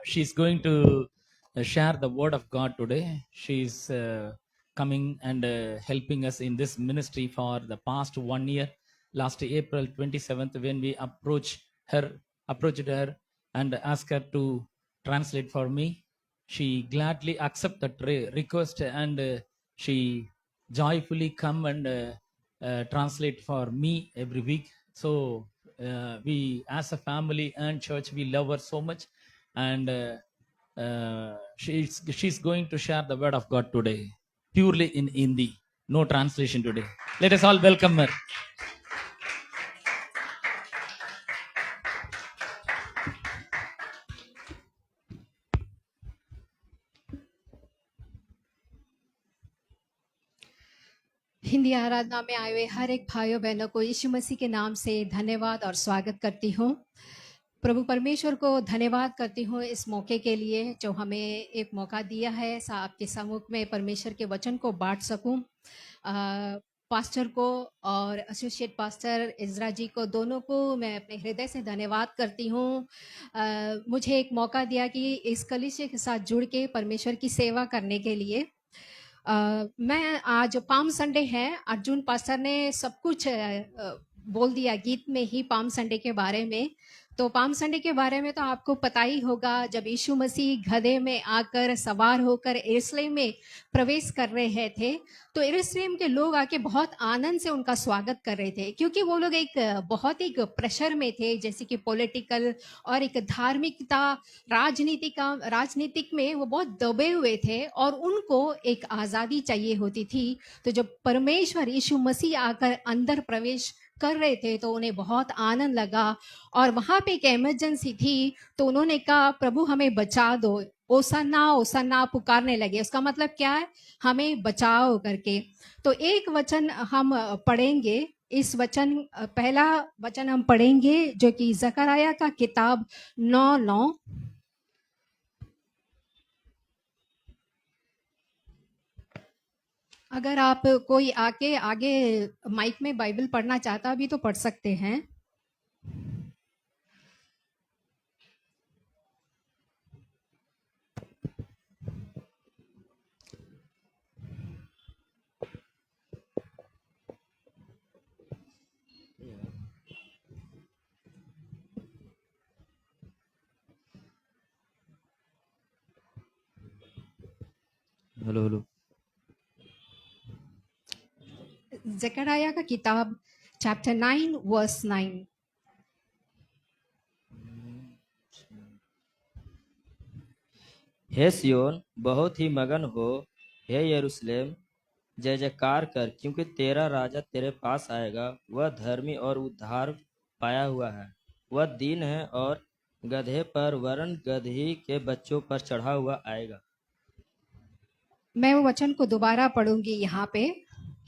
she's going to share the word of God today. She's coming and helping us in this ministry for the past 1 year. Last April 27th, when we approached her and asked her to translate for me, she gladly accepted that request, and she joyfully come and translate for me every week. So we as a family and church, we love her so much, and she's going to share the word of God today purely in Hindi, no translation today. Let us all welcome her. Hindi आराधना में आए हुए हर एक भाइयों बहनों को यीशु मसीह के नाम से धन्यवाद और स्वागत करती हूँ। प्रभु परमेश्वर को धन्यवाद करती हूँ इस मौके के लिए जो हमें एक मौका दिया है आपके सम्मुख में परमेश्वर के वचन को बांट सकूं। पास्टर को और एसोसिएट पास्टर इज़रा जी को, दोनों को मैं अपने हृदय से धन्यवाद करती हूँ। मुझे एक मौका दिया कि इस कलीसिया के साथ जुड़ के परमेश्वर की सेवा करने के लिए। मैं आज पाम संडे है, अर्जुन पास्टर ने सब कुछ बोल दिया गीत में ही पाम संडे के बारे में। तो पाम संडे के बारे में तो आपको पता ही होगा, जब यीशु मसीह गधे में आकर सवार होकर यरूशलेम में प्रवेश कर रहे थे तो यरूशलेम के लोग आके बहुत आनंद से उनका स्वागत कर रहे थे, क्योंकि वो लोग एक बहुत ही प्रेशर में थे, जैसे कि पॉलिटिकल और एक धार्मिकता राजनीतिक में वो बहुत दबे हुए थे और उनको एक आज़ादी चाहिए होती थी। तो जब परमेश्वर यीशु मसीह आकर अंदर प्रवेश कर रहे थे तो उन्हें बहुत आनंद लगा, और वहां पे एक इमरजेंसी थी तो उन्होंने कहा प्रभु हमें बचा दो, ओसन्ना ओसन्ना पुकारने लगे। उसका मतलब क्या है? हमें बचाओ करके। तो एक वचन हम पढ़ेंगे, इस वचन पहला वचन हम पढ़ेंगे जो कि जकरयाह का किताब 9:9। अगर आप कोई आगे माइक में बाइबल पढ़ना चाहता भी तो पढ़ सकते हैं। हेलो जकरयाह का किताब चैप्टर 9 वर्स 9। हे सियोन बहुत ही मगन हो, हे यरूशलेम जय जयकार कर, क्योंकि तेरा राजा तेरे पास आएगा। वह धर्मी और उद्धार पाया हुआ है। वह दीन है और गधे पर वरन गदही के बच्चों पर चढ़ा हुआ आएगा। मैं वो वचन को दोबारा पढ़ूंगी यहाँ पे।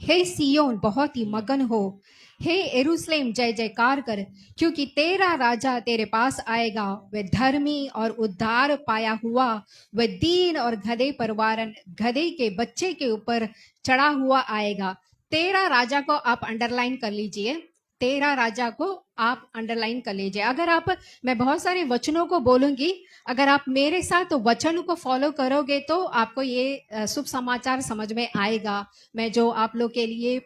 हे सियोन बहुत ही मगन हो, हे यरूशलेम जय जयकार कर, क्योंकि तेरा राजा तेरे पास आएगा। वह धर्मी और उद्धार पाया हुआ, वह दीन और गधे पर वारन गधे के बच्चे के ऊपर चढ़ा हुआ आएगा। तेरा राजा को आप अंडरलाइन कर लीजिए, तेरा राजा को आप अंडरलाइन कर लीजिए। अगर आप, मैं बहुत सारे वचनों को बोलूंगी, अगर आप मेरे साथ वचन को फॉलो करोगे तो आपको ये शुभ समाचार समझ में आएगा। मैं जो आप लोग के लिए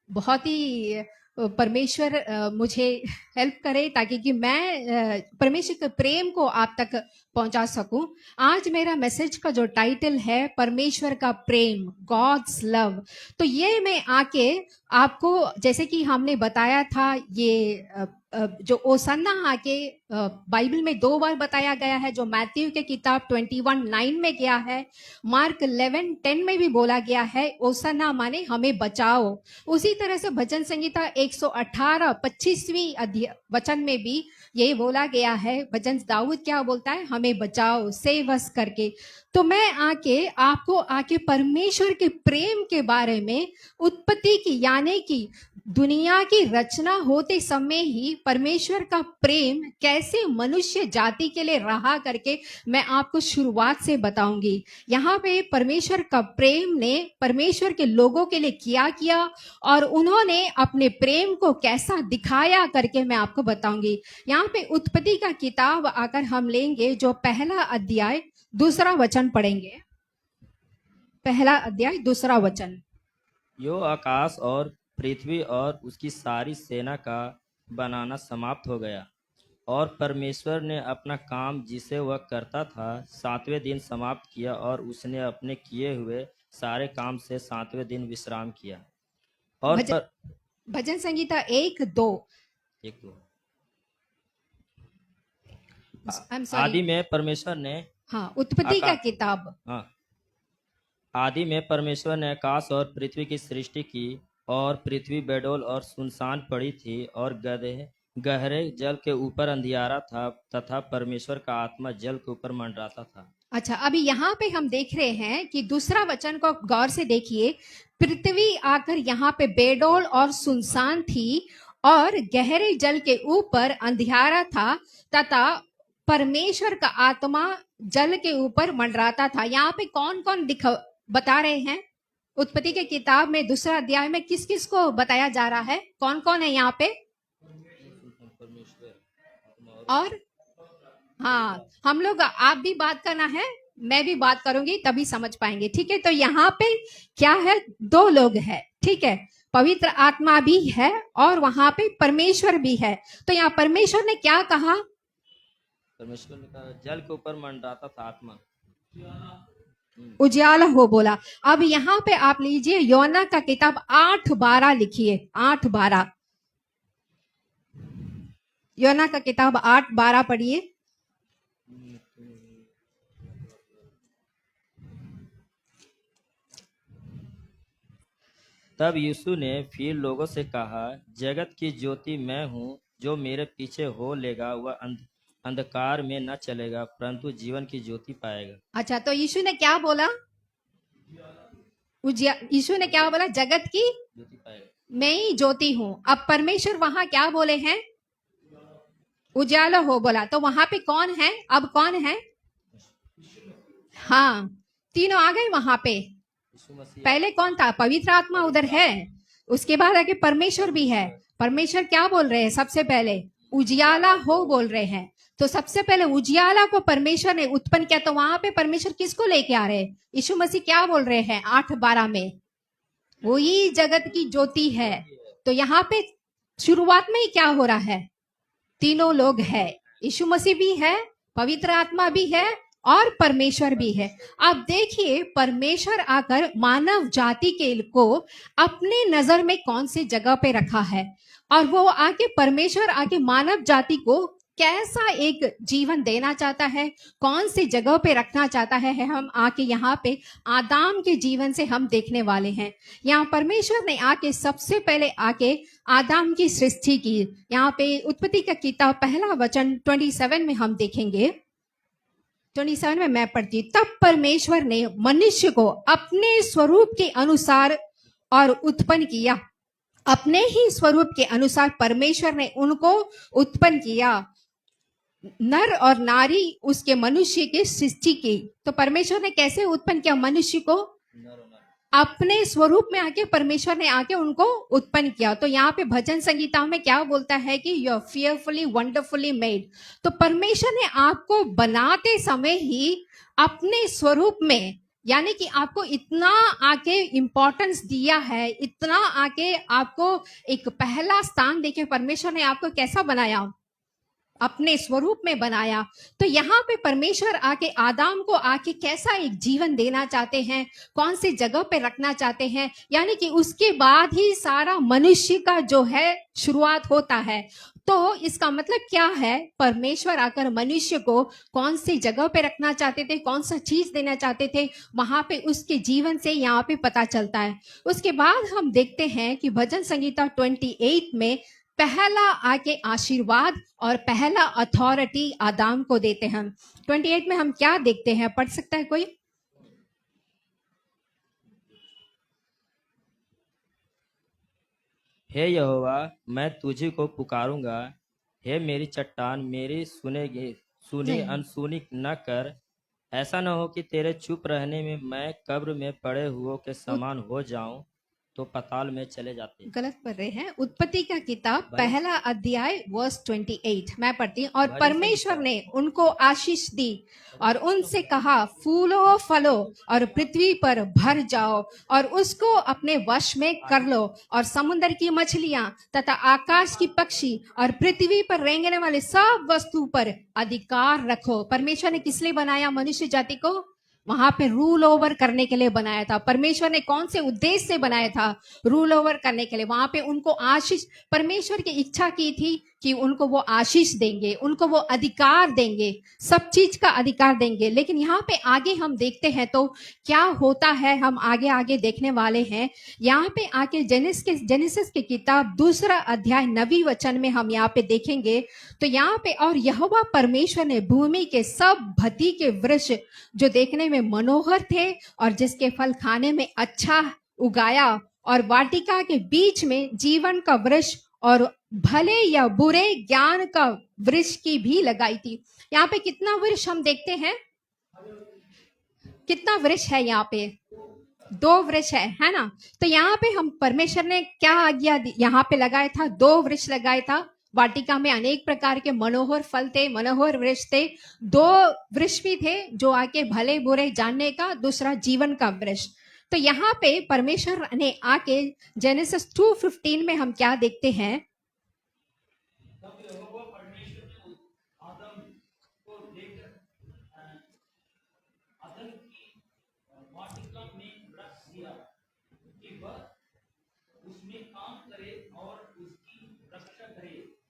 बहुत ही परमेश्वर मुझे हेल्प करे ताकि कि मैं परमेश्वर के प्रेम को आप तक पहुंचा सकूं। आज मेरा मैसेज का जो टाइटल है परमेश्वर का प्रेम, गॉड्स लव। तो ये मैं आके आपको, जैसे कि हमने बताया था, ये जो ओसन्ना आके बाइबल में 2 बार बताया गया है, जो मैथ्यू के किताब 21:9 में गया है, मार्क 11:10 में भी बोला गया है ओसन्ना माने हमें बचाओ। उसी तरह से भजन संहिता 118:25 वचन में भी ये बोला गया है, भजन दाऊद क्या बोलता है, हमें बचाओ, सेव अस करके। तो मैं आपको आके परमेश्वर के प्रेम के बारे में, उत्पत्ति की यानी कि दुनिया की रचना होते समय ही परमेश्वर का प्रेम कैसे मनुष्य जाति के लिए रहा करके मैं आपको शुरुआत से बताऊंगी। यहाँ पे परमेश्वर का प्रेम ने परमेश्वर के लोगों के लिए किया और उन्होंने अपने प्रेम को कैसा दिखाया करके मैं आपको बताऊंगी। यहाँ पे उत्पत्ति का किताब आकर हम लेंगे, जो पहला अध्याय दूसरा वचन पढ़ेंगे। पहला अध्याय दूसरा वचन। यो आकाश और पृथ्वी और उसकी सारी सेना का बनाना समाप्त हो गया, और परमेश्वर ने अपना काम जिसे वह करता था 7वें दिन समाप्त किया, और उसने अपने किए हुए सारे काम से 7वें दिन विश्राम किया। और भजन संगीता 1-2। एक दो आदि में परमेश्वर ने उत्पत्ति का किताब। आदि में परमेश्वर ने आकाश और पृथ्वी की सृष्टि की, और पृथ्वी बेडौल और सुनसान पड़ी थी, और गहरे जल के ऊपर अंधियारा था, तथा परमेश्वर का आत्मा जल के ऊपर मंडराता था। अच्छा, अभी यहाँ पे हम देख रहे हैं कि दूसरा वचन को गौर से देखिए। पृथ्वी आकर यहाँ पे बेडौल और सुनसान थी, और गहरे जल के ऊपर अंधियारा था, तथा परमेश्वर का आत्मा जल के ऊपर मंडराता था। यहाँ पे कौन कौन बता रहे हैं? उत्पत्ति के किताब में दूसरा अध्याय में किस किस को बताया जा रहा है? कौन कौन है यहाँ पे? और हाँ, हम लोग, आप भी बात करना है, मैं भी बात करूंगी, तभी समझ पाएंगे। ठीक है, तो यहाँ पे क्या है? 2 लोग हैं। ठीक है, पवित्र आत्मा भी है और वहां पे परमेश्वर भी है। तो यहाँ परमेश्वर ने क्या कहा? परमेश्वर ने कहा जल के ऊपर मंडराता था आत्मा, उजाला हो बोला। अब यहाँ पे आप लीजिए योना का किताब 8:12 लिखिए। 8:12 योना का किताब 8:12 पढ़िए। तब यीशु ने फिर लोगों से कहा, जगत की ज्योति मैं हूँ, जो मेरे पीछे हो लेगा वह अंधकार में न चलेगा, परंतु जीवन की ज्योति पाएगा। अच्छा, तो यीशु ने क्या बोला? यीशु ने क्या बोला? जगत की ज्योति पाएगा, मैं ही ज्योति हूँ। अब परमेश्वर वहां क्या बोले हैं? उजाला हो बोला। तो वहां पे कौन है? अब कौन है? हाँ, तीनों आ गए वहां पे। पहले कौन था? पवित्र आत्मा उधर है, उसके बाद आगे परमेश्वर भी है। परमेश्वर क्या बोल रहे हैं? सबसे पहले उजियाला हो बोल रहे हैं। तो सबसे पहले उजियाला को परमेश्वर ने उत्पन्न किया। तो वहां पे परमेश्वर किसको लेके आ रहे हैं? यीशु मसीह क्या बोल रहे हैं 8:12 में? वही जगत की ज्योति है। तो यहाँ पे शुरुआत में ही क्या हो रहा है? तीनों लोग है, यीशु मसीह भी है, पवित्र आत्मा भी है और परमेश्वर भी है। अब देखिए, परमेश्वर आकर मानव जाति के को अपने नजर में कौन सी जगह पे रखा है, और वो आके परमेश्वर आके मानव जाति को कैसा एक जीवन देना चाहता है, कौन सी जगह पे रखना चाहता है हम आके यहाँ पे आदाम के जीवन से हम देखने वाले हैं। यहाँ परमेश्वर ने आके सबसे पहले आके आदाम की सृष्टि की। यहाँ पे उत्पत्ति का किताब पहला वचन 27 में हम देखेंगे। 27 में मैं पढ़ती। तब परमेश्वर ने मनुष्य को अपने स्वरूप के अनुसार और उत्पन्न किया। अपने ही स्वरूप के अनुसार परमेश्वर ने उनको उत्पन्न किया, नर और नारी उसके मनुष्य की सृष्टि की। तो परमेश्वर ने कैसे उत्पन्न किया मनुष्य को? अपने स्वरूप में आके परमेश्वर ने आके उनको उत्पन्न किया। तो यहाँ पे भजन संगीता में क्या बोलता है कि you are fearfully wonderfully made. तो परमेश्वर ने आपको बनाते समय ही अपने स्वरूप में, यानी कि आपको इतना आके इंपॉर्टेंस दिया है, इतना आके आपको एक पहला स्थान देके परमेश्वर ने आपको कैसा बनाया? अपने स्वरूप में बनाया। तो यहाँ पे परमेश्वर आके आदाम को आके कैसा एक जीवन देना चाहते हैं, कौन सी जगह पे रखना चाहते हैं, यानी कि उसके बाद ही सारा मनुष्य का जो है शुरुआत होता है। तो इसका मतलब क्या है? परमेश्वर आकर मनुष्य को कौन सी जगह पे रखना चाहते थे, कौन सा चीज देना चाहते थे, वहां पे उसके जीवन से यहाँ पे पता चलता है। उसके बाद हम देखते हैं कि भजन संगीता 28 में पहला आके आशीर्वाद और पहला अथॉरिटी आदाम को देते हैं। 28 में हम क्या देखते हैं? पढ़ सकता है कोई? हे यहोवा, मैं तुझी को पुकारूंगा। हे मेरी चट्टान, मेरी सुनी जी। अनसुनी न कर। ऐसा न हो कि तेरे चुप रहने में मैं कब्र में पड़े हुओं के समान हो जाऊं, तो पाताल में चले जाते। गलत पढ़ रहे हैं। उत्पत्ति का किताब भले- पहला अध्याय वर्स 28 मैं पढ़ती हूँ। और भली से परमेश्वर विचार। ने उनको आशीष दी और उनसे कहा, फूलो फलो और पृथ्वी पर भर जाओ और उसको अपने वश में कर लो, और समुद्र की मछलियां तथा आकाश की पक्षी और पृथ्वी पर रेंगने वाले सब वस्तु पर अधिकार रखो। परमेश्वर ने किस लिए बनाया मनुष्य जाति को? वहां पे रूल ओवर करने के लिए बनाया था। परमेश्वर ने कौन से उद्देश्य से बनाया था? रूल ओवर करने के लिए। वहां पे उनको आशीष, परमेश्वर की इच्छा की थी कि उनको वो आशीष देंगे, उनको वो अधिकार देंगे, सब चीज का अधिकार देंगे। लेकिन यहाँ पे आगे हम देखते हैं तो क्या होता है, हम आगे आगे देखने वाले हैं। यहाँ पे आके जेनेसिस की किताब 2 अध्याय 9 वचन में हम यहाँ पे देखेंगे तो यहाँ पे, और यहोवा परमेश्वर ने भूमि के सब भती के वृक्ष जो देखने में मनोहर थे और जिसके फल खाने में अच्छा उगाया, और वाटिका के बीच में जीवन का वृक्ष और भले या बुरे ज्ञान का वृक्ष की भी लगाई थी। यहाँ पे कितना वृक्ष हम देखते हैं? कितना वृक्ष है यहाँ पे? 2 वृक्ष है ना? तो यहाँ पे हम, परमेश्वर ने क्या आज्ञा यहाँ पे लगाया था? 2 वृक्ष लगाया था। वाटिका में अनेक प्रकार के मनोहर फल थे, मनोहर वृक्ष थे। 2 वृक्ष भी थे, जो आके भले बुरे जानने का, दूसरा जीवन का वृक्ष। तो यहाँ पे परमेश्वर ने आके जेनेसिस 2:15 में हम क्या देखते हैं?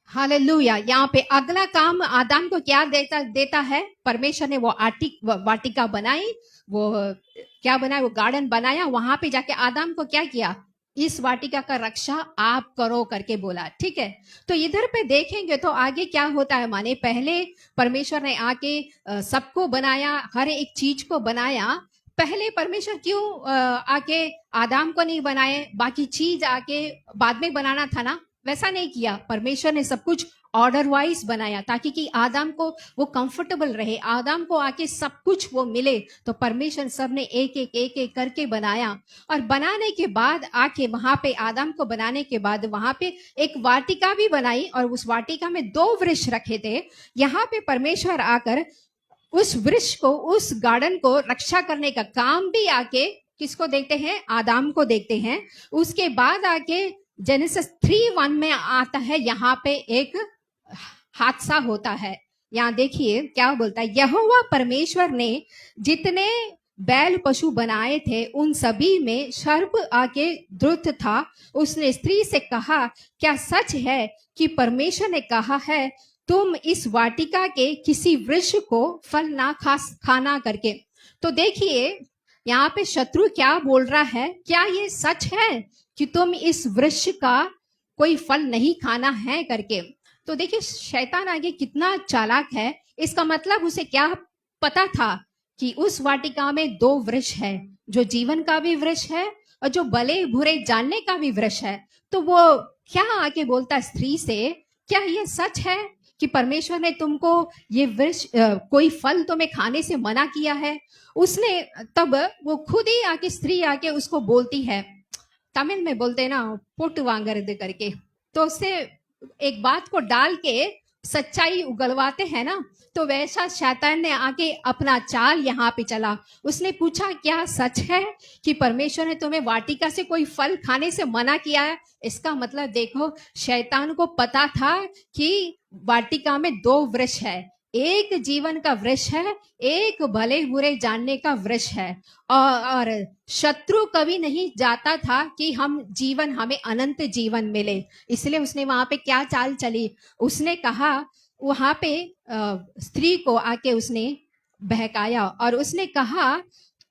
हालेलुया। यहाँ पे अगला काम आदम को क्या देता है? परमेश्वर ने वो वाटिका बनाई, वो क्या बनाया? वो गार्डन बनाया। वहां पे जाके आदम को क्या किया? इस वाटिका का रक्षा आप करो करके बोला। ठीक है, तो इधर पे देखेंगे तो आगे क्या होता है। माने पहले परमेश्वर ने आके सबको बनाया, हर एक चीज को बनाया। पहले परमेश्वर क्यों आके आदम को नहीं बनाए? बाकी चीज आके बाद में बनाना था ना? वैसा नहीं किया। परमेश्वर ने सब कुछ ऑर्डर वाइज बनाया ताकि कि आदम को वो कंफर्टेबल रहे, आदम को आके सब कुछ वो मिले। तो परमेश्वर सब ने एक एक करके बनाया, और बनाने के बाद आके वहां पे आदम को बनाने के बाद वहां पे एक वाटिका भी बनाई, और उस वाटिका में 2 वृक्ष रखे थे। यहाँ पे परमेश्वर आकर उस वृक्ष को, उस गार्डन को रक्षा करने का काम भी आके किसको देखते हैं? आदम को देखते हैं। उसके बाद आके जेनेसिस 3:1 में आता है, यहाँ पे एक हादसा होता है। यहाँ देखिए क्या बोलता है। यहोवा परमेश्वर ने जितने बैल पशु बनाए थे उन सभी में सर्प आके द्रुत था। उसने स्त्री से कहा, क्या सच है कि परमेश्वर ने कहा है तुम इस वाटिका के किसी वृक्ष को फल ना खाना करके? तो देखिए यहाँ पे शत्रु क्या बोल रहा है, क्या ये सच है कि तुम इस वृक्ष का कोई फल नहीं खाना है करके? तो देखिए शैतान आगे कितना चालाक है। इसका मतलब उसे क्या पता था कि उस वाटिका में 2 वृक्ष है, जो जीवन का भी वृक्ष है और जो भले बुरे जानने का भी वृक्ष है। तो वो क्या आके बोलता स्त्री से, क्या ये सच है कि परमेश्वर ने तुमको ये वृक्ष कोई फल तुम्हें खाने से मना किया है? उसने तब वो खुद ही आके, स्त्री आके उसको बोलती है, तमिल में बोलते हैं ना पुट वांगरद करके, तो उससे एक बात को डाल के सच्चाई उगलवाते हैं ना। तो वैसा शैतान ने आके अपना चाल यहाँ पे चला। उसने पूछा, क्या सच है कि परमेश्वर ने तुम्हें वाटिका से कोई फल खाने से मना किया है? इसका मतलब देखो, शैतान को पता था कि वाटिका में 2 वृक्ष है, एक जीवन का वृक्ष है, एक भले बुरे जानने का वृक्ष है। और शत्रु कभी नहीं जाता था कि हमें अनंत जीवन मिले। इसलिए उसने वहां पे क्या चाल चली? उसने कहा, वहां पे स्त्री को आके उसने बहकाया और उसने कहा,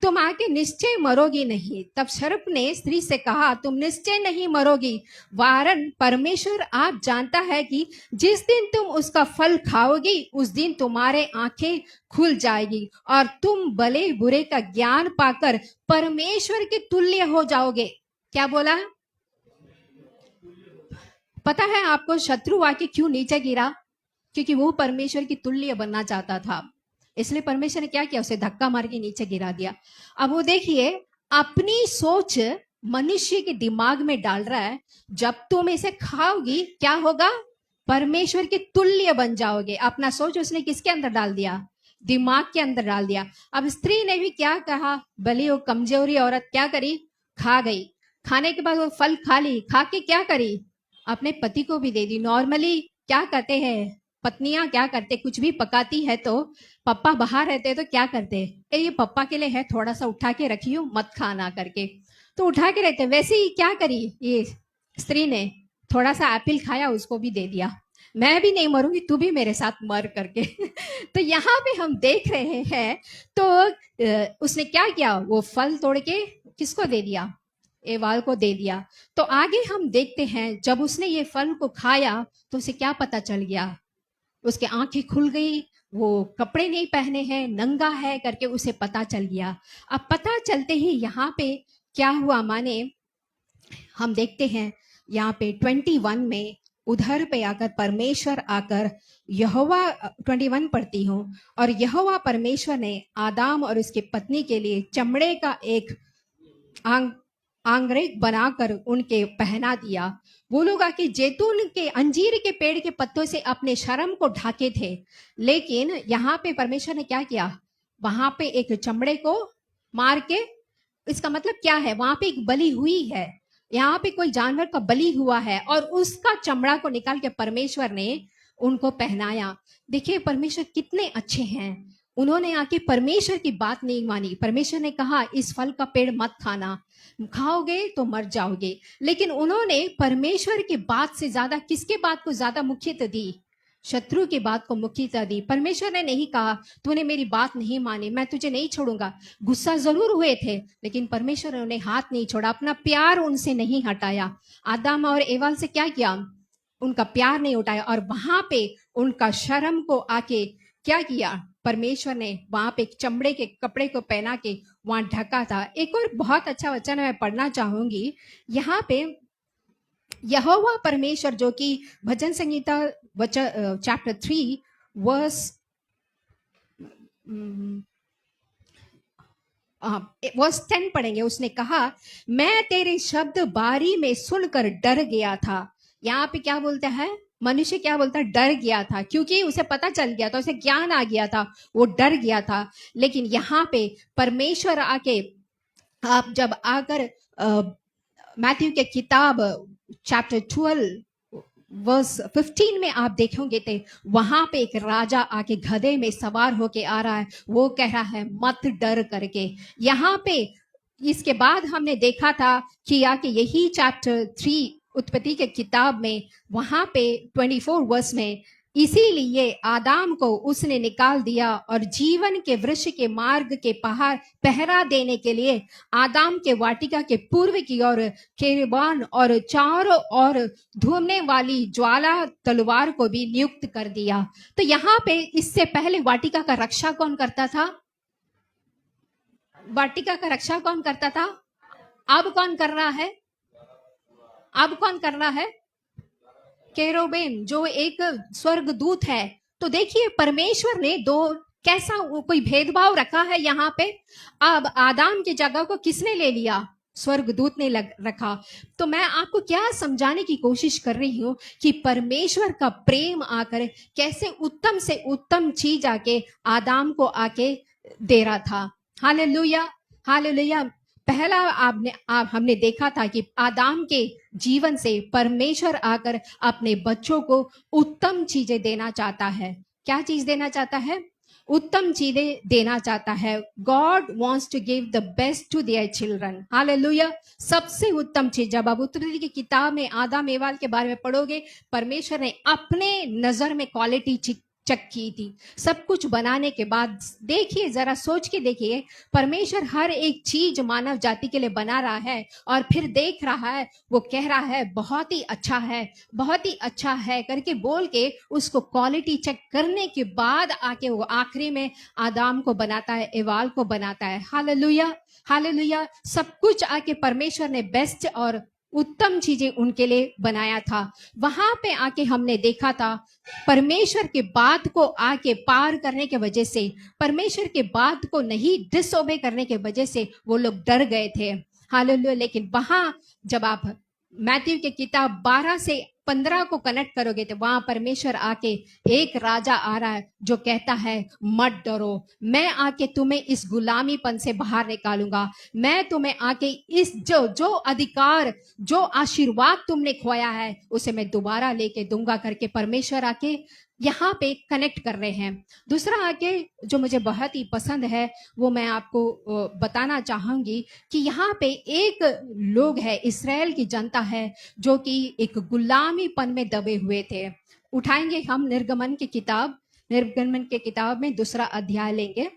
तुम आके निश्चय मरोगी नहीं। तब सर्प ने स्त्री से कहा, तुम निश्चय नहीं मरोगी, वारन परमेश्वर आप जानता है कि जिस दिन तुम उसका फल खाओगी उस दिन तुम्हारे आंखें खुल जाएगी और तुम भले बुरे का ज्ञान पाकर परमेश्वर के तुल्य हो जाओगे। क्या बोला? पता है आपको शत्रु आके क्यों नीचे गिरा? क्योंकि वो परमेश्वर की तुल्य बनना चाहता था, इसलिए परमेश्वर ने क्या किया, उसे धक्का मार के नीचे गिरा दिया। अब वो देखिए, अपनी सोच मनुष्य के दिमाग में डाल रहा है, जब तुम इसे खाओगी क्या होगा, परमेश्वर के तुल्य बन जाओगे। अपना सोच उसने किसके अंदर डाल दिया, दिमाग के अंदर डाल दिया। अब स्त्री ने भी क्या कहा, भली वो कमजोरी औरत क्या करी, खा गई। खाने के बाद वो फल खा ली, खा के क्या करी, अपने पति को भी दे दी। नॉर्मली क्या करते हैं पत्नियां, क्या करते, कुछ भी पकाती है तो पप्पा बाहर रहते हैं तो क्या करते हैं, ये पप्पा के लिए है, थोड़ा सा उठा के रखियो, मत खाना करके, तो उठा के रहते। वैसे ही क्या करी ये स्त्री ने, थोड़ा सा एप्पल खाया, उसको भी दे दिया, मैं भी नहीं मरूंगी, तू भी मेरे साथ मर करके। तो यहाँ पे हम देख रहे हैं, तो उसने क्या किया, वो फल तोड़ के किसको दे दिया, एवाल को दे दिया। तो आगे हम देखते हैं, जब उसने ये फल को खाया तो उसे क्या पता चल गया, उसके आंखें खुल गई, वो कपड़े नहीं पहने हैं, नंगा है करके उसे पता चल गया। अब पता चलते ही यहाँ पे क्या हुआ, माने हम देखते हैं यहाँ पे 21 में उधर पे आकर परमेश्वर आकर यहोवा, 21 पढ़ती हूँ, और यहोवा परमेश्वर ने आदाम और उसकी पत्नी के लिए चमड़े का एक आंगरेक बनाकर उनके पहना दिया। वो लोग आके जैतून के, अंजीर के पेड़ के पत्तों से अपने शर्म को ढाके थे, लेकिन यहाँ पे परमेश्वर ने क्या किया, वहां पे एक चमड़े को मार के, इसका मतलब क्या है, वहां पे एक बलि हुई है, यहाँ पे कोई जानवर का बलि हुआ है, और उसका चमड़ा को निकाल के परमेश्वर ने उनको पहनाया। देखिए परमेश्वर कितने अच्छे हैं, उन्होंने आके परमेश्वर की बात नहीं मानी। परमेश्वर ने कहा इस फल का पेड़ मत खाना, खाओगे तो मर जाओगे, लेकिन उन्होंने परमेश्वर की बात से ज्यादा किसके बात को ज्यादा मुख्यता दी, शत्रु की बात को मुख्यता दी। परमेश्वर ने नहीं कहा तूने मेरी बात नहीं मानी, मैं तुझे नहीं छोड़ूंगा। गुस्सा जरूर हुए थे, लेकिन परमेश्वर ने उन्हें हाथ नहीं छोड़ा, अपना प्यार उनसे नहीं हटाया। आदम और एवाल से क्या किया, उनका प्यार नहीं उठाया, और वहां पे उनका शर्म को आके क्या किया, परमेश्वर ने वहां पे चमड़े के कपड़े को पहना के वहां ढका था। एक और बहुत अच्छा वचन मैं पढ़ना चाहूंगी यहाँ पे, यहोवा परमेश्वर, जो कि भजन संहिता चैप्टर 3 वर्स 10 पढ़ेंगे। उसने कहा मैं तेरे शब्द बारी में सुनकर डर गया था। यहाँ पे क्या बोलता है, मनुष्य क्या बोलता है, डर गया था, क्योंकि उसे पता चल गया था, उसे ज्ञान आ गया था, वो डर गया था। लेकिन यहाँ पे परमेश्वर आके, आप जब आकर मैथ्यू के किताब चैप्टर 12 वर्स 15 में आप देखोगे तो वहां पे एक राजा आके गधे में सवार होके आ रहा है, वो कह रहा है मत डर करके। यहाँ पे इसके बाद हमने देखा था कि आके यही चैप्टर 3 उत्पत्ति के किताब में, वहां पे 24 वर्स में, इसीलिए आदाम को उसने निकाल दिया और जीवन के वृक्ष के मार्ग के पहरा देने के लिए आदाम के वाटिका के पूर्व की ओर केरबान और चारों ओर धूमने वाली ज्वाला तलवार को भी नियुक्त कर दिया। तो यहाँ पे इससे पहले वाटिका का रक्षा कौन करता था, वाटिका का रक्षा कौन करता था, अब कौन कर रहा है, अब कौन कर रहा है, केरोबेन, जो एक स्वर्ग दूत है। तो देखिए परमेश्वर ने दो, कैसा कोई भेदभाव रखा है यहाँ पे। अब आदाम की जगह को किसने ले लिया, स्वर्गदूत ने रखा। तो मैं आपको क्या समझाने की कोशिश कर रही हूँ कि परमेश्वर का प्रेम आकर कैसे उत्तम से उत्तम चीज आके आदाम को आके दे रहा था। Hallelujah, hallelujah. पहला हमने देखा था कि आदाम के जीवन से परमेश्वर आकर अपने बच्चों को उत्तम चीजें देना चाहता है। क्या चीज देना चाहता है, उत्तम चीजें देना चाहता है। God wants to give the best to their children. Hallelujah. सबसे उत्तम चीज, जब आप उत्पत्ति की किताब में आदम एवाल के बारे में पढ़ोगे, परमेश्वर ने अपने नजर में क्वालिटी चेक की थी। सब कुछ बनाने के बाद देखिए, जरा सोच के देखिए, परमेश्वर हर एक चीज मानव जाति के लिए बना रहा है और फिर देख रहा है, वो कह रहा है बहुत ही अच्छा है, बहुत ही अच्छा है करके बोल के उसको क्वालिटी चेक करने के बाद आके वो आखिरी में आदाम को बनाता है, एवाल को बनाता है। Hallelujah, hallelujah. सब कुछ आके परमेश्वर ने बेस्ट और उत्तम चीजें उनके लिए बनाया था। वहां पे आके हमने देखा था परमेश्वर के बात को आके पार करने के वजह से, परमेश्वर के बात को नहीं डिसओबे करने के वजह से वो लोग डर गए थे। हालेलुया। लेकिन वहां जब आप मैथ्यू की किताब 12 से 15 को कनेक्ट करोगे तो वहां परमेश्वर आके एक राजा आ रहा है जो कहता है मत डरो, मैं आके तुम्हें इस गुलामीपन से बाहर निकालूंगा, मैं तुम्हें आके इस जो अधिकार, जो आशीर्वाद तुमने खोया है उसे मैं दोबारा लेके दूंगा करके परमेश्वर आके यहाँ पे कनेक्ट कर रहे हैं। दूसरा आके जो मुझे बहुत ही पसंद है वो मैं आपको बताना चाहूंगी कि यहाँ पे एक लोग है, इस्राएल की जनता है जो कि एक गुलामीपन में दबे हुए थे। उठाएंगे हम निर्गमन की किताब में दूसरा अध्याय लेंगे।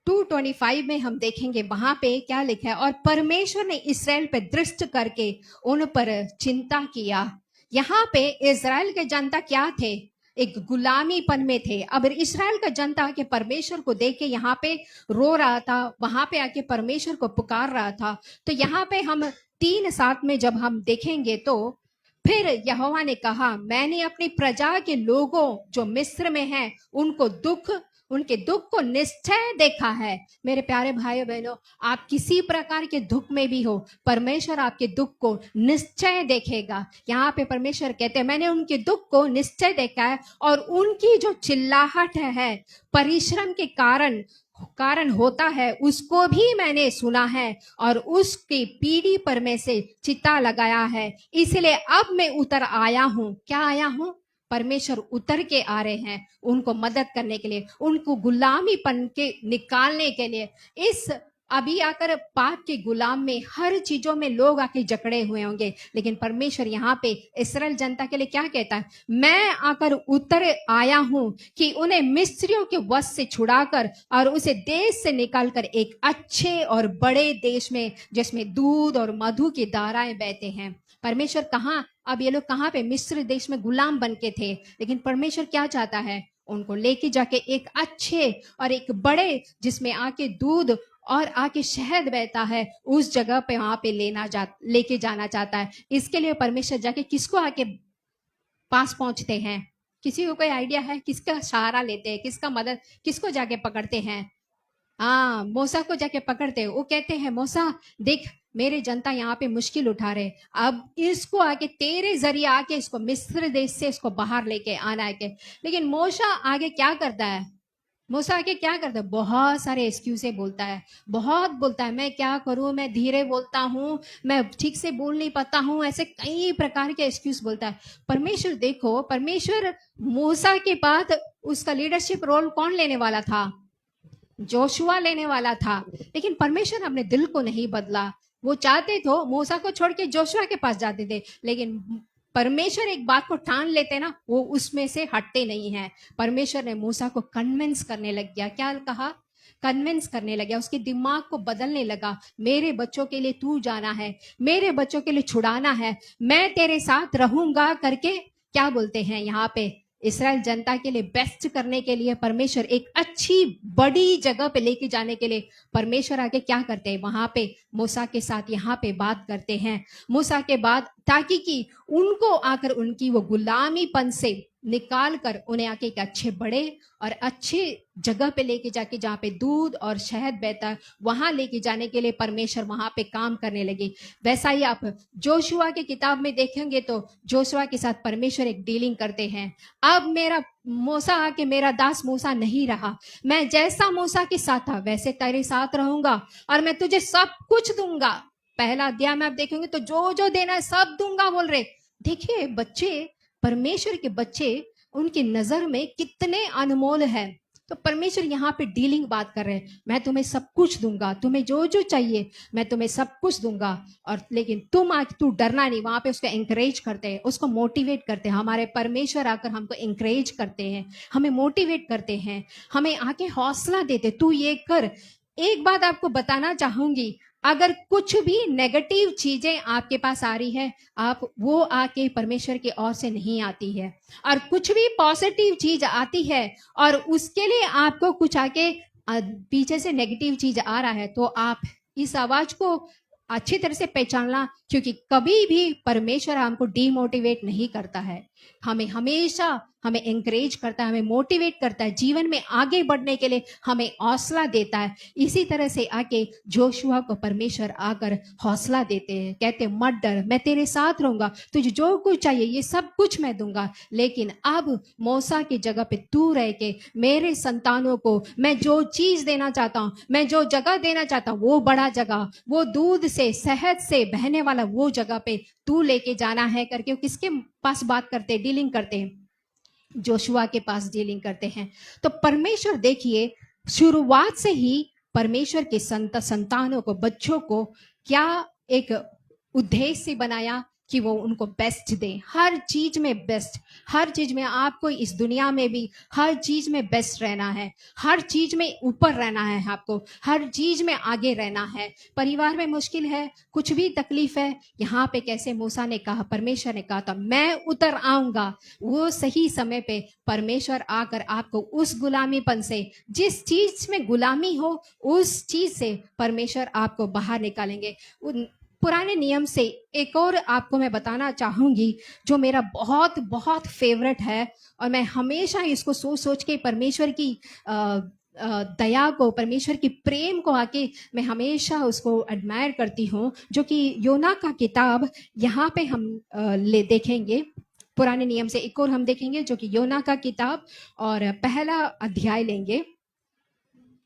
2:25 में हम देखेंगे वहां पे क्या लिखा है, और परमेश्वर ने इस्राएल पे दृष्टि करके उन पर चिंता किया। यहाँ पे इस्राएल के जनता क्या थे, एक गुलामीपन में थे। अब इस्राएल का जनता आके परमेश्वर को देख के यहाँ पे रो रहा था, वहां पे आके परमेश्वर को पुकार रहा था। तो यहाँ पे हम 3:7 में जब हम देखेंगे तो फिर यहोवा ने कहा, मैंने अपनी प्रजा के लोगों जो मिस्र में हैं उनके दुख को निश्चय देखा है। मेरे प्यारे भाइयों बहनों, आप किसी प्रकार के दुख में भी हो, परमेश्वर आपके दुख को निश्चय देखेगा। यहाँ पे परमेश्वर कहते हैं मैंने उनके दुख को निश्चय देखा है, और उनकी जो चिल्लाहट है परिश्रम के कारण होता है उसको भी मैंने सुना है, और उसकी पीढ़ी पर में से चिता लगाया है। इसलिए अब मैं उतर आया हूं। क्या आया हूं? परमेश्वर उतर के आ रहे हैं उनको मदद करने के लिए, उनको गुलामीपन के निकालने के लिए। इस अभी आकर पाप के गुलाम में हर चीजों में लोग आके जकड़े हुए होंगे, लेकिन परमेश्वर यहाँ पे इस्राएल जनता के लिए क्या कहता है, मैं आकर उतर आया हूं कि उन्हें मिस्रियों के वश से छुड़ाकर और उसे देश से निकालकर एक अच्छे और बड़े देश में जिसमें दूध और मधु की धाराएं बहते हैं। परमेश्वर कहाँ, अब ये लोग कहाँ पे, मिस्र देश में गुलाम बन के थे, लेकिन परमेश्वर क्या चाहता है, उनको लेके जाके एक अच्छे और एक बड़े जिसमें आके दूध और आके शहद बहता है उस जगह पे वहां पे लेके जाना चाहता है। इसके लिए परमेश्वर जाके किसको आके पास पहुंचते हैं? किसी को कोई आइडिया है किसका सहारा लेते हैं, किसका मदद, किसको जाके पकड़ते हैं? हाँ, मूसा को जाके पकड़ते हैं। वो कहते हैं मूसा देख मेरे जनता यहाँ पे मुश्किल उठा रहे, अब इसको आके तेरे जरिए आके इसको मिस्र देश से इसको बाहर लेके आना है के। लेकिन मूसा आगे क्या करता है, मूसा आगे क्या करता है, बहुत सारे एक्सक्यूजे बोलता है, बहुत बोलता है, मैं क्या करूं, मैं धीरे बोलता हूं, मैं ठीक से बोल नहीं पाता हूं, ऐसे कई प्रकार के एक्सक्यूज बोलता है। परमेश्वर देखो, परमेश्वर मूसा के बाद उसका लीडरशिप रोल कौन लेने वाला था? जोशुआ लेने वाला था, लेकिन परमेश्वर अपने दिल को नहीं बदला। वो चाहते तो मूसा को छोड़ के जोशुआ के पास जाते थे, लेकिन परमेश्वर एक बात को ठान लेते ना, वो उसमें से हटते नहीं है। परमेश्वर ने मूसा को कन्विंस करने लग गया, क्या कहा, कन्विंस करने लगा, उसके दिमाग को बदलने लगा। मेरे बच्चों के लिए तू जाना है, मेरे बच्चों के लिए छुड़ाना है, मैं तेरे साथ रहूंगा करके क्या बोलते हैं यहाँ पे, इस्राएल जनता के लिए बेस्ट करने के लिए परमेश्वर एक अच्छी बड़ी जगह पे लेके जाने के लिए परमेश्वर आगे क्या करते हैं, वहां पे मूसा के साथ यहाँ पे बात करते हैं। मूसा के बाद ताकि कि उनको आकर उनकी वो गुलामीपन से निकाल कर उन्हें आके एक अच्छे बड़े और अच्छे जगह पे लेके जाके जहाँ पे दूध और शहद बहता है वहां लेके जाने के लिए परमेश्वर वहां पे काम करने लगे। वैसा ही आप जोशुआ की किताब में देखेंगे तो जोशुआ के साथ परमेश्वर एक डीलिंग करते हैं। अब मेरा मूसा आके मेरा दास मूसा नहीं रहा, मैं जैसा मूसा के साथ था वैसे तेरे साथ रहूंगा और मैं तुझे सब कुछ दूंगा। पहला अध्याय में आप देखेंगे तो जो जो देना है सब दूंगा बोल रहे। देखिए बच्चे, परमेश्वर के बच्चे उनकी नजर में कितने अनमोल है। तो परमेश्वर यहाँ पे डीलिंग बात कर रहे हैं, मैं तुम्हें सब कुछ दूंगा, तुम्हें जो जो चाहिए मैं तुम्हें सब कुछ दूंगा, और लेकिन तू डरना नहीं। वहां पे उसको एंकरेज करते हैं, उसको मोटिवेट करते हैं। हमारे परमेश्वर आकर हमको एंकरेज करते हैं, हमें मोटिवेट करते हैं, हमें आके हौसला देते, तू ये कर। एक बात आपको बताना चाहूंगी, अगर कुछ भी नेगेटिव चीजें आपके पास आ रही है, आप वो आके परमेश्वर की ओर से नहीं आती है। और कुछ भी पॉजिटिव चीज आती है और उसके लिए आपको कुछ आके पीछे से नेगेटिव चीज आ रहा है, तो आप इस आवाज को अच्छी तरह से पहचानना, क्योंकि कभी भी परमेश्वर हमको डीमोटिवेट नहीं करता है। हमें हमेशा हमें एंकरेज करता है, हमें मोटिवेट करता है, जीवन में आगे बढ़ने के लिए हमें हौसला देता है। इसी तरह से आके जोशुआ को परमेश्वर आकर हौसला देते हैं, कहते हैं मत डर, मैं तेरे साथ रहूंगा, तुझे जो कुछ चाहिए ये सब कुछ मैं दूंगा। लेकिन अब मूसा की जगह पे तू रह के मेरे संतानों को मैं जो चीज देना चाहता हूँ, मैं जो जगह देना चाहता हूँ, वो बड़ा जगह, वो दूध से शहद से बहने वाला वो जगह पे तू लेके जाना है करके किसके पास बात करते हैं, डीलिंग करते हैं, जोशुआ के पास डीलिंग करते हैं। तो परमेश्वर देखिए शुरुआत से ही परमेश्वर के संतानों को, बच्चों को क्या एक उद्देश्य बनाया कि वो उनको बेस्ट दें, हर चीज में बेस्ट, हर चीज में आपको इस दुनिया में भी हर चीज में बेस्ट रहना है, हर चीज में ऊपर रहना है, आपको हर चीज में आगे रहना है। परिवार में मुश्किल है, कुछ भी तकलीफ है, यहाँ पे कैसे मूसा ने कहा, परमेश्वर ने कहा था मैं उतर आऊंगा, वो सही समय पे परमेश्वर आकर आपको उस गुलामीपन से, जिस चीज में गुलामी हो उस चीज से परमेश्वर आपको बाहर निकालेंगे। पुराने नियम से एक और आपको मैं बताना चाहूंगी जो मेरा बहुत बहुत फेवरेट है, और मैं हमेशा इसको सोच सोच के परमेश्वर की दया को, परमेश्वर की प्रेम को आके मैं हमेशा उसको एडमायर करती हूँ, जो कि योना का किताब यहाँ पे हम ले देखेंगे। पुराने नियम से एक और हम देखेंगे जो कि योना का किताब, और पहला अध्याय लेंगे,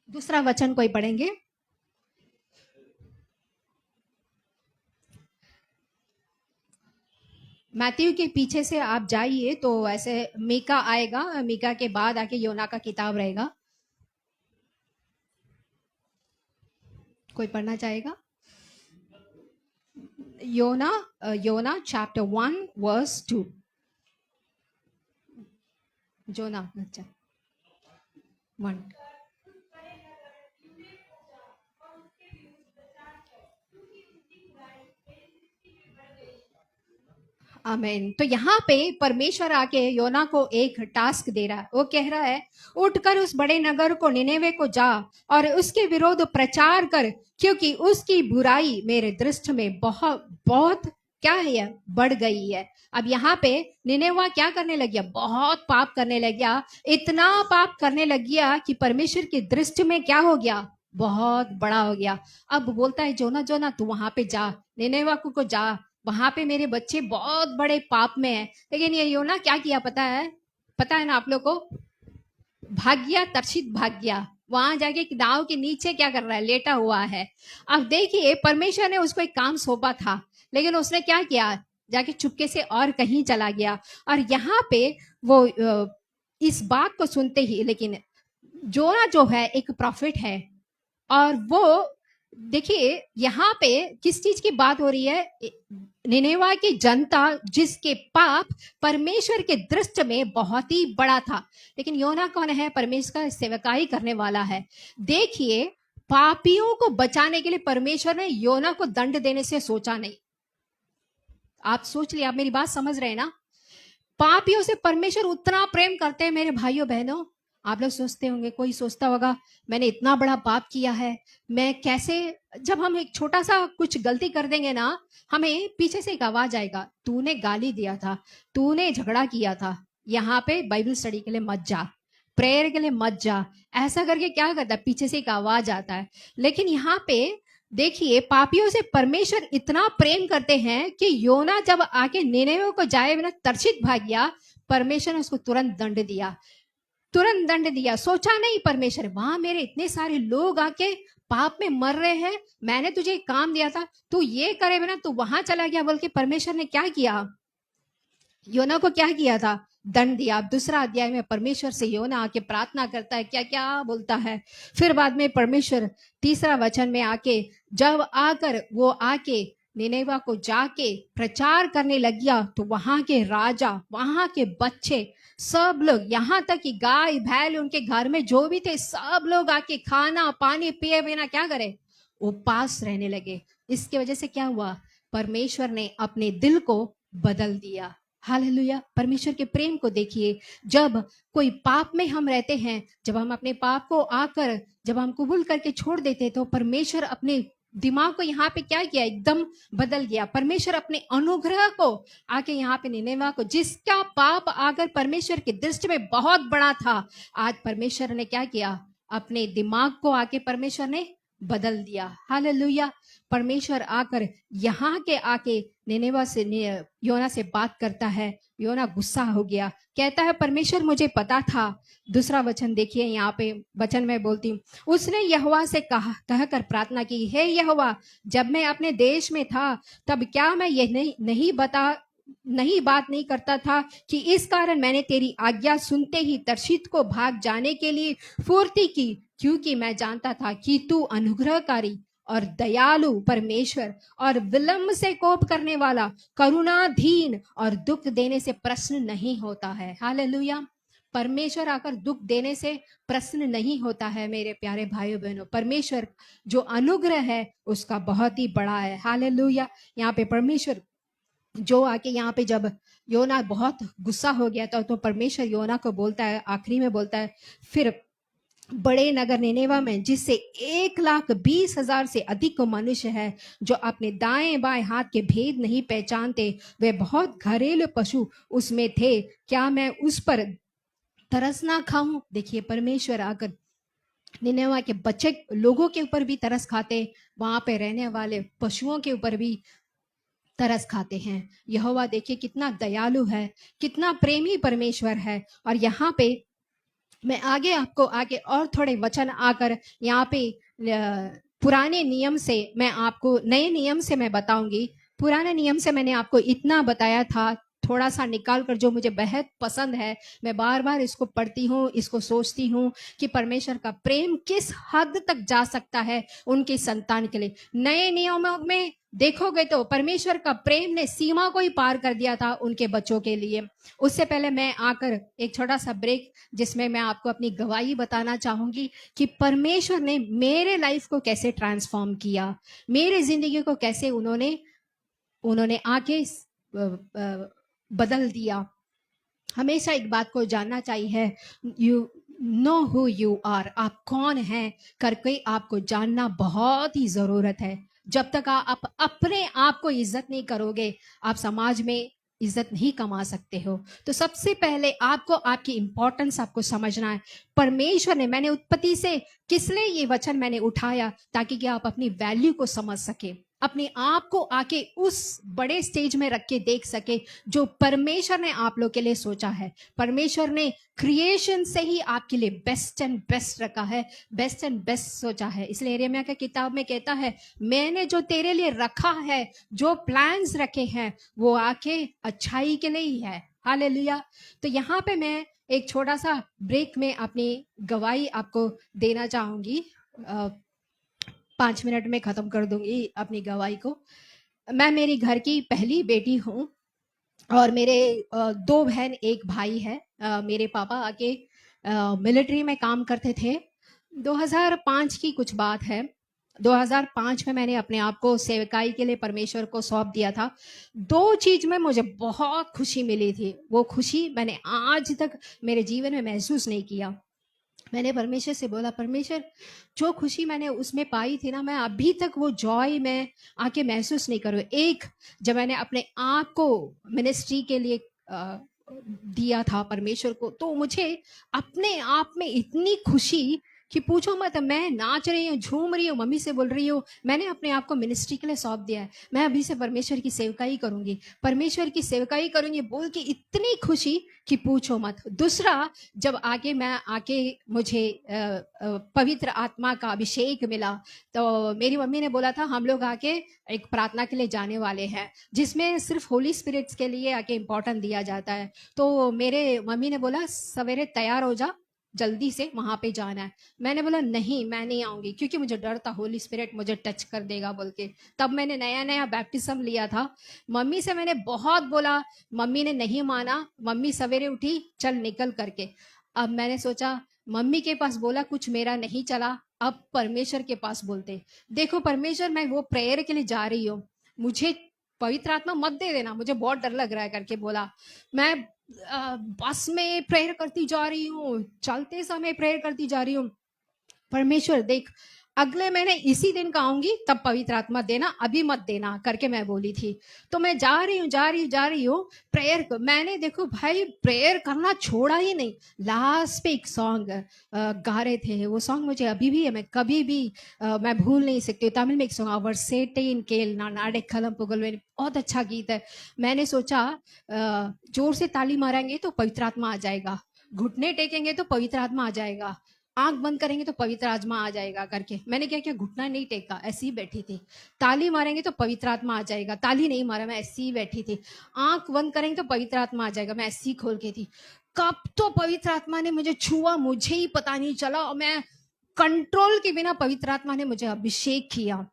दूसरा वचन कोई पढ़ेंगे। मैथ्यू के पीछे से आप जाइए तो ऐसे मीका आएगा, मीका के बाद आके योना का किताब रहेगा। कोई पढ़ना चाहेगा? योना, योना चैप्टर 1 वर्स 2। जोना अच्छा 1। आमीन। तो यहाँ पे परमेश्वर आके योना को एक टास्क दे रहा है, वो कह रहा है उठकर उस बड़े नगर को निनेवे को जा और उसके विरोध प्रचार कर, क्योंकि उसकी बुराई मेरे दृष्टि में बहुत बहुत क्या है, बढ़ गई है। अब यहाँ पे निनेवा क्या करने लग गया, बहुत पाप करने लग गया, इतना पाप करने लग गया कि परमेश्वर की दृष्टि में क्या हो गया, बहुत बड़ा हो गया। अब बोलता है जोना जोना तू वहां पे जा, निनेवा को जा, वहां पे मेरे बच्चे बहुत बड़े पाप में है। लेकिन ये योना क्या किया पता है ना आप लोग को, भाग गया, तर्शीत भाग गया, वहां जाके नाव के नीचे क्या कर रहा है, लेटा हुआ है। अब देखिए परमेश्वर ने उसको एक काम सौंपा था, लेकिन उसने क्या किया, जाके चुपके से और कहीं चला गया। और यहाँ पे वो इस बात को सुनते ही, लेकिन जोना जो है एक प्रॉफिट है, और वो देखिए यहाँ पे किस चीज की बात हो रही है, निनेवा की जनता जिसके पाप परमेश्वर के दृष्टि में बहुत ही बड़ा था। लेकिन योना कौन है, परमेश्वर का सेवकाई करने वाला है। देखिए पापियों को बचाने के लिए परमेश्वर ने योना को दंड देने से सोचा नहीं। आप सोच लिया, आप मेरी बात समझ रहे हैं ना, पापियों से परमेश्वर उतना प्रेम करते हैं मेरे भाइयों बहनों। आप लोग सोचते होंगे, कोई सोचता होगा मैंने इतना बड़ा पाप किया है, मैं कैसे, जब हम एक छोटा सा कुछ गलती कर देंगे ना, हमें पीछे से एक आवाज आएगा, तूने गाली दिया था, तूने झगड़ा किया था, यहाँ पे बाइबल स्टडी के लिए मत जा, प्रेयर के लिए मत जा, ऐसा करके क्या करता है, पीछे से एक आवाज आता है। लेकिन यहाँ पे देखिए पापियों से परमेश्वर इतना प्रेम करते हैं कि योना जब आके निनेवे को जाए बिना तर्शीत भाग गया, परमेश्वर ने उसको तुरंत दंड दिया, तुरंत दंड दिया। सोचा नहीं परमेश्वर, वहां मेरे इतने सारे लोग आके पाप में मर रहे हैं, मैंने तुझे एक काम दिया था, तू ये करे बिना तू वहां चला गया, बल्कि परमेश्वर ने क्या किया, योना को क्या किया था, दंड दिया। अब दूसरा अध्याय में परमेश्वर से योना आके प्रार्थना करता है, क्या क्या बोलता है। फिर बाद में परमेश्वर तीसरा वचन में आके जब आकर वो आके निनेवा को जाके प्रचार करने लग गया, तो वहां के राजा, वहां के बच्चे, सब लोग, यहाँ तक कि गाय बैल उनके घर में जो भी थे, सब लोग आके खाना पानी पिए बिना क्या करे, वो पास रहने लगे। इसकी वजह से क्या हुआ, परमेश्वर ने अपने दिल को बदल दिया। हालेलुया। परमेश्वर के प्रेम को देखिए, जब कोई पाप में हम रहते हैं, जब हम अपने पाप को आकर जब हम कबूल करके छोड़ देते, तो परमेश्वर अपने दिमाग को यहाँ पे क्या किया, एकदम बदल गया। परमेश्वर अपने अनुग्रह को आके यहाँ पे निनेवा को, जिसका पाप आकर परमेश्वर की दृष्टि में बहुत बड़ा था, आज परमेश्वर ने क्या किया, अपने दिमाग को आके परमेश्वर ने बदल दिया। हालेलुया। परमेश्वर आकर यहाँ के आके निनेवा से योना से बात करता है। योना गुस्सा हो गया, कहता है परमेश्वर मुझे पता था। दूसरा वचन देखिए, यहाँ पे वचन में बोलती हूँ, उसने यहोवा से कहकर प्रार्थना की, हे यहोवा, जब मैं अपने देश में था तब क्या मैं ये नहीं बात नहीं करता था कि इस कारण मैंने तेरी आज्ञा सुनते ही तर्शीत को भाग जाने के लिए फुर्ती की, क्योंकि मैं जानता था कि तू अनुग्रहकारी और दयालु परमेश्वर और विलंब से कोप करने वाला, करुणाधीन और दुख देने से प्रसन्न नहीं होता है। हालेलुया। परमेश्वर आकर दुख देने से प्रसन्न नहीं होता है। मेरे प्यारे भाइयों बहनों, परमेश्वर जो अनुग्रह है उसका बहुत ही बड़ा है। हालेलुया। यहाँ पे परमेश्वर जो आके यहाँ पे जब योना बहुत गुस्सा हो गया था, तो परमेश्वर योना को बोलता है, आखिरी में बोलता है, फिर बड़े नगर निनेवा में जिससे 1,20,000 से अधिक मनुष्य है, जो अपने दाएं बाएं हाथ के भेद नहीं पहचानते, वे बहुत घरेलू पशु उसमें थे, क्या मैं उस पर तरस ना खाऊं। देखिए, परमेश्वर आकर निनेवा के बच्चे लोगों के ऊपर भी तरस खाते, वहां पे रहने वाले पशुओं के ऊपर भी तरस खाते हैं। यहोवा देखिए कितना दयालु है, कितना प्रेमी परमेश्वर है। और यहाँ पे मैं आपको आगे और थोड़े वचन आकर यहाँ पे पुराने नियम से मैं आपको नए नियम से मैं बताऊंगी। पुराने नियम से मैंने आपको इतना बताया था, थोड़ा सा निकाल कर, जो मुझे बेहद पसंद है। मैं बार बार इसको पढ़ती हूँ, इसको सोचती हूँ कि परमेश्वर का प्रेम किस हद तक जा सकता है उनकी संतान के लिए। नए नियमों में देखोगे तो परमेश्वर का प्रेम ने सीमा को ही पार कर दिया था उनके बच्चों के लिए। उससे पहले मैं आकर एक छोटा सा ब्रेक, जिसमें मैं आपको अपनी गवाही बताना चाहूंगी कि परमेश्वर ने मेरे लाइफ को कैसे ट्रांसफॉर्म किया, मेरे जिंदगी को कैसे उन्होंने आके बदल दिया। हमेशा एक बात को जानना चाहिए, you know who you are, आप कौन हैं करके आपको जानना बहुत ही जरूरत है। जब तक आप अपने आप को इज्जत नहीं करोगे, आप समाज में इज्जत नहीं कमा सकते हो। तो सबसे पहले आपको आपकी इंपॉर्टेंस आपको समझना है। परमेश्वर ने, मैंने उत्पत्ति से किस लिए ये वचन मैंने उठाया, ताकि कि आप अपनी वैल्यू को समझ सके, अपने आप को आके उस बड़े स्टेज में रख के देख सके जो परमेश्वर ने आप लोग के लिए सोचा है। परमेश्वर ने क्रिएशन से ही आपके लिए बेस्ट एंड बेस्ट रखा है, बेस्ट एंड बेस्ट सोचा है। इसलिए यिर्मयाह की किताब में कहता है, मैंने जो तेरे लिए रखा है, जो प्लान्स रखे हैं, वो आके अच्छाई के लिए ही है। हालेलुया। तो यहाँ पे मैं एक छोटा सा ब्रेक में अपनी गवाही आपको देना चाहूंगी। 5 मिनट में खत्म कर दूंगी अपनी गवाही को। मैं मेरी घर की पहली बेटी हूँ और मेरे 2 बहन 1 भाई है। मेरे पापा आके मिलिट्री में काम करते थे। 2005 की कुछ बात है। 2005 में मैंने अपने आप को सेवकाई के लिए परमेश्वर को सौंप दिया था। 2 चीज में मुझे बहुत खुशी मिली थी, वो खुशी मैंने आज तक मेरे जीवन में महसूस नहीं किया। मैंने परमेश्वर से बोला, परमेश्वर, जो खुशी मैंने उसमें पाई थी ना, मैं अभी तक वो जॉय में आके महसूस नहीं करूँ। एक, जब मैंने अपने आप को मिनिस्ट्री के लिए दिया था परमेश्वर को, तो मुझे अपने आप में इतनी खुशी कि पूछो मत। मैं नाच रही हूँ, झूम रही हूँ, मम्मी से बोल रही हूँ, मैंने अपने आप को मिनिस्ट्री के लिए सौंप दिया है, मैं अभी से परमेश्वर की सेवकाई करूंगी, परमेश्वर की सेवकाई करूंगी, बोल के इतनी खुशी कि पूछो मत। दूसरा, जब मुझे पवित्र आत्मा का अभिषेक मिला, तो मेरी मम्मी ने बोला था, हम लोग आके एक प्रार्थना के लिए जाने वाले हैं, जिसमें सिर्फ होली स्पिरिट्स के लिए आके इम्पोर्टेंट दिया जाता है। तो मेरे मम्मी ने बोला, सवेरे तैयार हो जा, जल्दी से वहां पे जाना है। मैंने बोला, नहीं, मैं नहीं आऊंगी, क्योंकि मुझे डर था होली स्पिरिट मुझे टच कर देगा बोल के। तब मैंने नया नया बैप्टिज्म लिया था। मम्मी से मैंने बहुत बोला, मम्मी ने नहीं माना। मम्मी सवेरे उठी, चल निकल करके। अब मैंने सोचा, मम्मी के पास बोला, कुछ मेरा नहीं चला, अब परमेश्वर के पास बोलते, देखो परमेश्वर, मैं वो प्रेयर के लिए जा रही हूँ, मुझे पवित्र आत्मा मत दे देना, मुझे बहुत डर लग रहा है करके बोला। मैं बस में प्रेयर करती जा रही हूँ, चलते समय प्रेयर करती जा रही हूँ, परमेश्वर देख अगले महीने इसी दिन का आऊंगी तब पवित्र आत्मा देना, अभी मत देना करके मैं बोली थी। तो मैं जा रही हूँ प्रेयर को, मैंने देखो भाई प्रेयर करना छोड़ा ही नहीं। लास्ट पे एक सॉन्ग गा रहे थे, वो सॉन्ग मुझे अभी भी है, मैं कभी भी मैं भूल नहीं सकती। तमिल में एक सॉन्ग आवर सेटे इन केल ना नाडे खलम पुगल, बहुत अच्छा गीत है। मैंने सोचा जोर से ताली मारेंगे तो पवित्र आत्मा आ जाएगा, घुटने टेकेंगे तो पवित्र आत्मा आ जाएगा, आंख बंद करेंगे तो पवित्र आत्मा आ जाएगा करके मैंने क्या किया, घुटना नहीं टेका, ऐसी ही बैठी थी। ताली मारेंगे तो पवित्र आत्मा आ जाएगा, ताली नहीं मारा, मैं ऐसी ही बैठी थी। आंख बंद करेंगे तो पवित्र आत्मा आ जाएगा, मैं ऐसी ही खोल के थी। कब तो पवित्र आत्मा ने मुझे छुआ मुझे ही पता नहीं चला, और मैं कंट्रोल के बिना पवित्र आत्मा ने मुझे अभिषेक किया।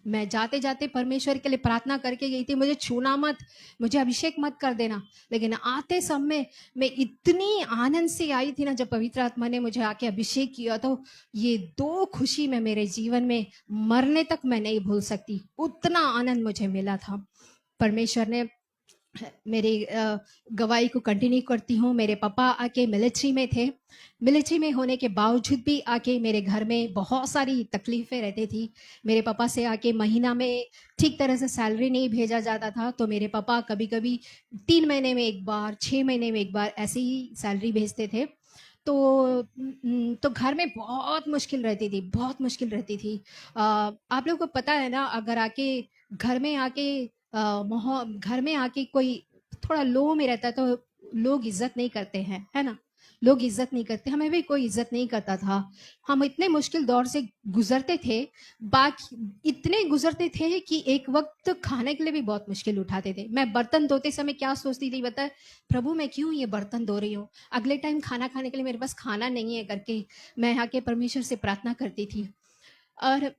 मैं जाते जाते परमेश्वर के लिए प्रार्थना करके गई थी, मुझे छूना मत, मुझे अभिषेक मत कर देना। लेकिन आते समय मैं इतनी आनंद से आई थी ना, जब पवित्र आत्मा ने मुझे आके अभिषेक किया, तो ये दो खुशी में मेरे जीवन में मरने तक मैं नहीं भूल सकती, उतना आनंद मुझे मिला था। परमेश्वर ने मेरी गवाही को कंटिन्यू करती हूँ। मेरे पापा आके मिलिट्री में थे, मिलिट्री में होने के बावजूद भी आके मेरे घर में बहुत सारी तकलीफें रहती थी। मेरे पापा से आके महीना में ठीक तरह से सैलरी नहीं भेजा जाता था, तो मेरे पापा कभी कभी 3 महीने में एक बार, 6 महीने में एक बार ऐसे ही सैलरी भेजते थे। तो घर में बहुत मुश्किल रहती थी, बहुत मुश्किल रहती थी। आप लोगों को पता है ना, अगर आके घर में आके घर में आके कोई थोड़ा लो में रहता है तो लोग इज्जत नहीं करते हैं, है ना, लोग इज्जत नहीं करते। हमें भी कोई इज्जत नहीं करता था। हम इतने मुश्किल दौर से गुजरते थे, बाकी इतने गुजरते थे कि एक वक्त खाने के लिए भी बहुत मुश्किल उठाते थे। मैं बर्तन धोते समय क्या सोचती थी बता, प्रभु मैं क्यों ये बर्तन धो रही हूँ, अगले टाइम खाना खाने के लिए मेरे पास खाना नहीं है करके मैं आके परमेश्वर से प्रार्थना करती थी। और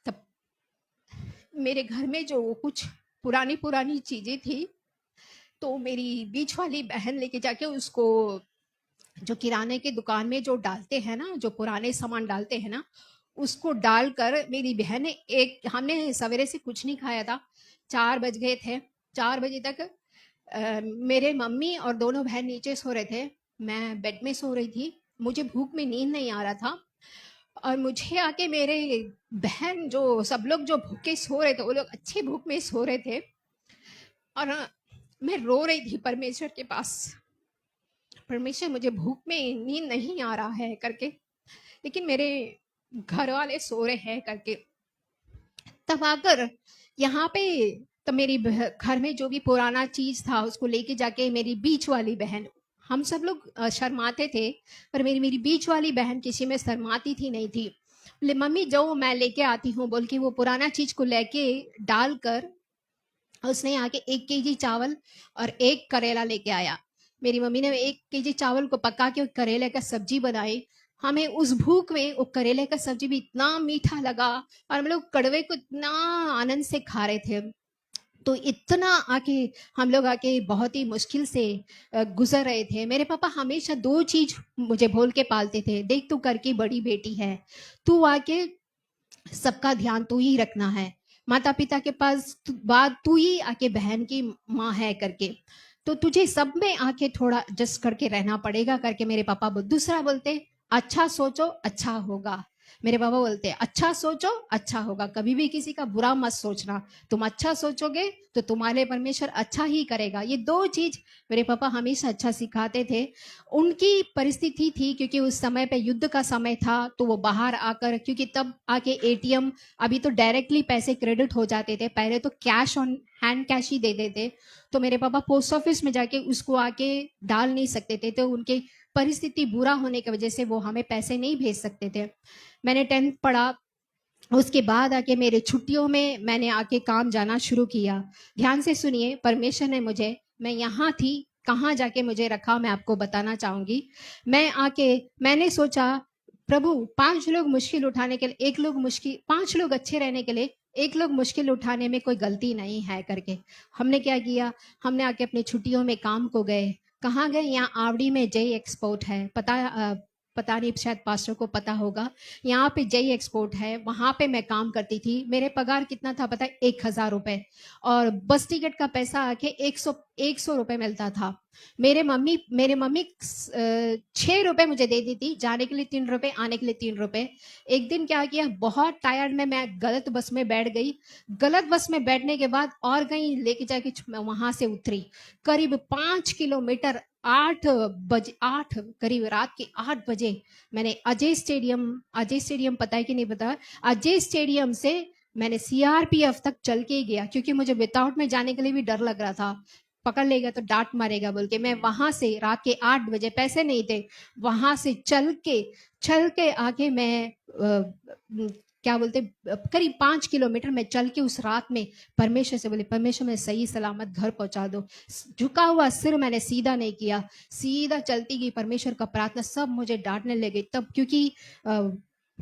तब मेरे घर में जो कुछ पुरानी पुरानी चीजें थी, तो मेरी बीच वाली बहन लेके जाके उसको, जो किराने की दुकान में जो डालते हैं ना, जो पुराने सामान डालते हैं ना, उसको डालकर मेरी बहन ने हमने सवेरे से कुछ नहीं खाया था, 4 बज गए थे, 4 बजे तक मेरे मम्मी और दोनों बहन नीचे सो रहे थे, मैं बेड में सो रही थी, मुझे भूख में नींद नहीं आ रहा था। और मुझे आके मेरे बहन, जो सब लोग जो भूखे सो रहे थे, वो लोग अच्छे भूख में सो रहे थे, और मैं रो रही थी परमेश्वर के पास, परमेश्वर मुझे भूख में नींद नहीं आ रहा है करके, लेकिन मेरे घर वाले सो रहे हैं करके। तब आकर यहाँ पे, तो मेरी घर में जो भी पुराना चीज था उसको लेके जाके मेरी बीच वाली बहन, हम सब लोग शर्माते थे, पर मेरी मेरी बीच वाली बहन किसी में शर्माती थी नहीं थी। बोले मम्मी जो मैं लेके आती हूँ बोल के वो पुराना चीज को लेके डालकर उसने आके 1 केजी चावल और 1 करेला लेके आया। मेरी मम्मी ने 1 केजी चावल को पका के करेले का सब्जी बनाई। हमें उस भूख में वो करेले का सब्जी भी इतना मीठा लगा, और हम लोग कड़वे को इतना आनंद से खा रहे थे। तो इतना आके हम लोग आके बहुत ही मुश्किल से गुजर रहे थे। मेरे पापा हमेशा 2 चीज मुझे बोल के पालते थे, देख तू करके बड़ी बेटी है, तू आके सबका ध्यान तू ही रखना है, माता पिता के पास बाद तू ही आके बहन की माँ है करके, तो तुझे सब में आके थोड़ा एडजस्ट करके रहना पड़ेगा करके मेरे पापा दूसरा बोलते, अच्छा सोचो अच्छा होगा। मेरे पापा बोलते अच्छा सोचो अच्छा होगा, कभी भी किसी का बुरा मत सोचना, तुम अच्छा सोचोगे तो तुम्हारे परमेश्वर अच्छा ही करेगा। ये 2 चीज मेरे पापा हमेशा अच्छा सिखाते थे। उनकी परिस्थिति थी क्योंकि उस समय पे युद्ध का समय था, तो वो बाहर आकर, क्योंकि तब आके एटीएम, अभी तो डायरेक्टली पैसे क्रेडिट हो जाते थे, पहले तो कैश ऑन हैंड कैश ही देते थे, तो मेरे पापा पोस्ट ऑफिस में जाके उसको आके डाल नहीं सकते थे, तो उनके परिस्थिति बुरा होने की वजह से वो हमें पैसे नहीं भेज सकते थे। मैंने 10th पढ़ा, उसके बाद आके मेरे छुट्टियों में मैंने आके काम जाना शुरू किया। ध्यान से सुनिए, परमेश्वर ने मुझे, मैं यहाँ थी, कहाँ जाके मुझे रखा मैं आपको बताना चाहूंगी। मैंने सोचा प्रभु 5 लोग मुश्किल उठाने के लिए, 1 लोग मुश्किल, 5 लोग अच्छे रहने के लिए एक लोग मुश्किल उठाने में कोई गलती नहीं है करके हमने क्या किया, हमने आके अपनी छुट्टियों में काम को गए। कहाँ गए? यहाँ आवड़ी में जय एक्सपोर्ट है, पता नहीं, शायद पास्टर को पता होगा। यहाँ पे जय एक्सपोर्ट है, वहां पे मैं काम करती थी। मेरे पगार कितना था पता है? 1,000 रुपए। और बस टिकट का पैसा आके 100 रुपए मिलता था। मेरे मम्मी 6 रुपए मुझे दे दी थी, जाने के लिए 3 रुपए, आने के लिए 3 रुपए। एक दिन क्या किया, बहुत टायर्ड में मैं गलत बस में बैठ गई। गलत बस में बैठने के बाद और कहीं लेके जाके वहां से उतरी। करीब 5 किलोमीटर, 8 करीब रात के 8 बजे मैंने अजय स्टेडियम पता है कि नहीं पता, अजय स्टेडियम से मैंने सीआरपीएफ तक चल के ही गया, क्योंकि मुझे विदाउट में जाने के लिए भी डर लग रहा था, पकड़ लेगा तो डांट मारेगा बोल के। मैं वहां से रात के 8 बजे, पैसे नहीं थे, वहां से चल के आके मैं क्या बोलते, करीब 5 किलोमीटर में चल के उस रात में परमेश्वर से बोले, परमेश्वर मैं सही सलामत घर पहुंचा दो। झुका हुआ सिर मैंने सीधा नहीं किया, सीधा चलती गई। परमेश्वर का प्रार्थना, सब मुझे डांटने लगे तब, क्योंकि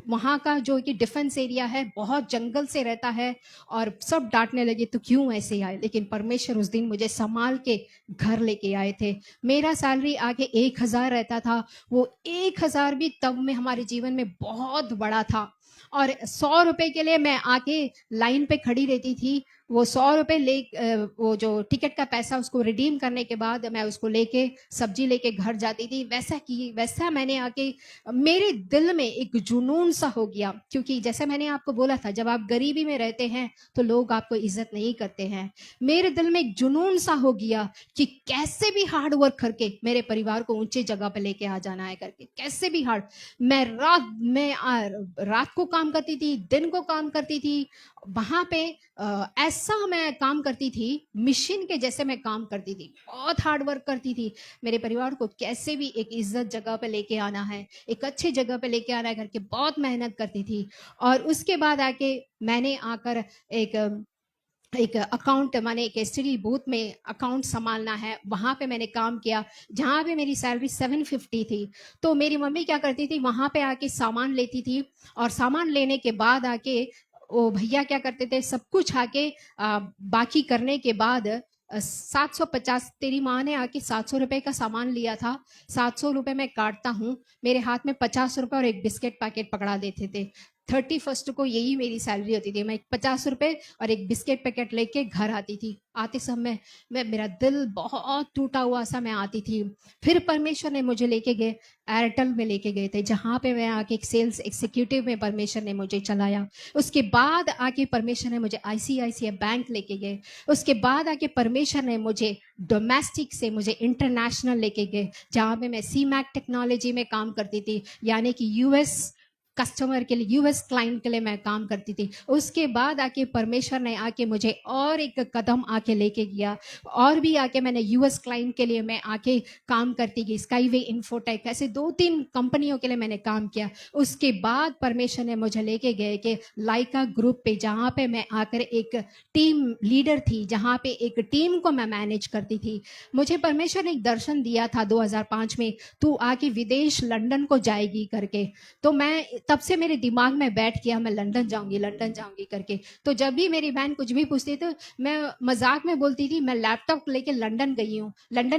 वहां का जो कि डिफेंस एरिया है, बहुत जंगल से रहता है, और सब डांटने लगे तो क्यों ऐसे आए। लेकिन परमेश्वर उस दिन मुझे संभाल के घर लेके आए थे। मेरा सैलरी आगे 1,000 रहता था, वो 1,000 भी तब में हमारे जीवन में बहुत बड़ा था। और 100 रुपए के लिए मैं आके लाइन पे खड़ी रहती थी। वो 100 रुपए वो जो टिकट का पैसा, उसको रिडीम करने के बाद मैं उसको लेके सब्जी लेके घर जाती थी। वैसा मैंने आके, मेरे दिल में एक जुनून सा हो गया, क्योंकि जैसे मैंने आपको बोला था, जब आप गरीबी में रहते हैं तो लोग आपको इज्जत नहीं करते हैं। मेरे दिल में एक जुनून सा हो गया कि कैसे भी हार्ड वर्क करके मेरे परिवार को ऊंचे जगह पे लेके आ जाना है करके, कैसे भी हार्ड। मैं रात को काम करती थी, दिन को काम करती थी। वहां पे ऐसा मैं काम करती थी, मिशन के जैसे मैं काम करती थी, बहुत हार्ड वर्क करती थी। मेरे परिवार को कैसे भी एक इज्जत जगह पे लेके आना है, एक अच्छी जगह पे लेके आना है करके बहुत मेहनत करती थी। और उसके बाद आके मैंने आकर एक अकाउंट, माने एक एसटीडी बूथ में अकाउंट संभालना है, वहां पे मैंने काम किया, जहां पे मेरी सैलरी 750 थी। तो मेरी मम्मी क्या करती थी, वहां पे आके सामान लेती थी, और सामान लेने के बाद आके वो भैया क्या करते थे, सब कुछ आके बाकी करने के बाद 750, तेरी माँ ने आके 700 रुपए का सामान लिया था, 700 रुपए में काटता हूँ, मेरे हाथ में 50 रुपए और एक बिस्किट पैकेट पकड़ा देते थे। 31st को यही मेरी सैलरी होती थी, मैं 50 रुपए और एक बिस्किट पैकेट लेके घर आती थी। आते समय मेरा दिल बहुत टूटा हुआ सा मैं आती थी। फिर परमेश्वर ने मुझे लेके गए, एयरटेल में लेके गए थे, जहां पे मैं आके एक सेल्स एग्जीक्यूटिव में परमेश्वर ने मुझे चलाया। उसके बाद आके परमेश्वर ने मुझे आईसीआईसीआई बैंक लेके गए। उसके बाद आके परमेश्वर ने मुझे डोमेस्टिक से मुझे इंटरनेशनल लेके गए, जहां पे मैं सीमैक टेक्नोलॉजी में काम करती थी, यानी कि यूएस कस्टमर के लिए, यूएस क्लाइंट के लिए मैं काम करती थी। उसके बाद आके परमेश्वर ने आके मुझे और एक कदम आके लेके गया, और भी आके मैंने यूएस क्लाइंट के लिए मैं आके काम करती गई, स्काईवे इन्फोटेक, ऐसे 2-3 कंपनियों के लिए मैंने काम किया। उसके बाद परमेश्वर ने मुझे लेके गए कि लाइका ग्रुप पे, जहाँ पे मैं आकर एक टीम लीडर थी, जहाँ पे एक टीम को मैं मैनेज करती थी। मुझे परमेश्वर ने एक दर्शन दिया था 2005 में, तू आके विदेश लंदन को जाएगी करके। तो मैं, तब से मेरे दिमाग में बैठ गया, मैं लंदन जाऊंगी करके। तो जब भी मेरी बहन कुछ भी पूछती तो मैं मजाक में बोलती थी, मैं लैपटॉप लेके लंदन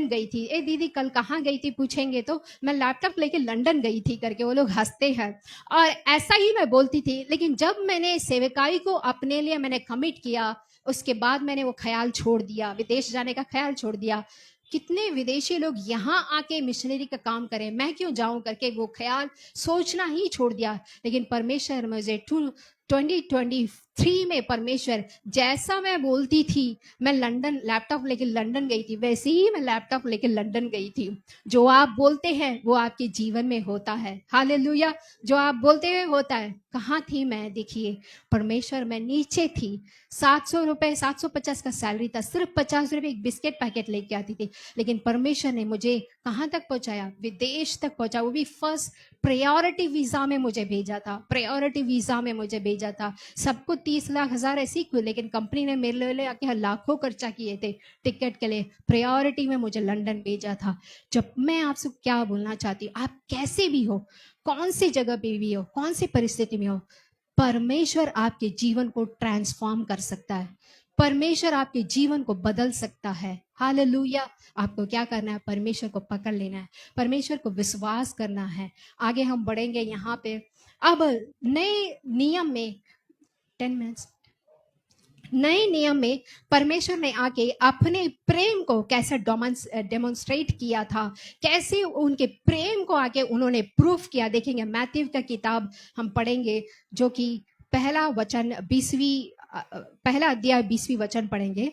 गई थी। ए दीदी कल कहाँ गई थी पूछेंगे तो मैं लैपटॉप लेके लंदन गई थी करके वो लोग हंसते हैं। और ऐसा ही मैं बोलती थी। लेकिन जब मैंने सेवकाई को अपने लिए मैंने कमिट किया, उसके बाद मैंने वो ख्याल छोड़ दिया, विदेश जाने का ख्याल छोड़ दिया। कितने विदेशी लोग यहाँ आके मिशनरी का काम करें, मैं क्यों जाऊं करके वो ख्याल सोचना ही छोड़ दिया। लेकिन परमेश्वर मुझे 2023 में परमेश्वर, जैसा मैं बोलती थी मैं लंदन लैपटॉप लेके लंदन गई थी, वैसे ही मैं लैपटॉप लेके लंदन गई थी। जो आप बोलते हैं वो आपके जीवन में होता है। हालेलुया। जो आप बोलते हुए होता है। कहाँ थी मैं? देखिए परमेश्वर, मैं नीचे थी। 700 रुपए, 750 का सैलरी था, सिर्फ 50 रुपए एक बिस्किट पैकेट लेके आती थी। लेकिन परमेश्वर ने मुझे कहाँ तक पहुंचाया? विदेश तक पहुंचा, वो भी फर्स्ट प्रायोरिटी वीजा में मुझे भेजा था, प्रायोरिटी वीजा में मुझे भेजा था। सबको 30 लाख हजार ऐसी क्यों, लेकिन कंपनी ने मेरे लिए आके लाखों खर्चा किए थे टिकट के लिए, प्रायोरिटी में मुझे लंदन भेजा था। जब मैं आपसे क्या बोलना चाहती हूँ, आप कैसे भी हो, कौन सी जगह पे भी हो, कौन सी परिस्थिति में हो, परमेश्वर आपके जीवन को ट्रांसफॉर्म कर सकता है, परमेश्वर आपके जीवन को बदल सकता है। हालेलुया। आपको क्या करना है? परमेश्वर को पकड़ लेना है, परमेश्वर को विश्वास करना है। आगे हम बढ़ेंगे यहाँ पे। अब नए नियम में 10 मिनट्स, नए नियम में परमेश्वर ने आके अपने प्रेम को कैसे डेमोन्स्ट्रेट किया था, कैसे उनके प्रेम को आके उन्होंने प्रूफ किया। देखेंगे मैथ्यू का किताब हम पढ़ेंगे, जो कि पहला अध्याय 20वीं वचन पढ़ेंगे।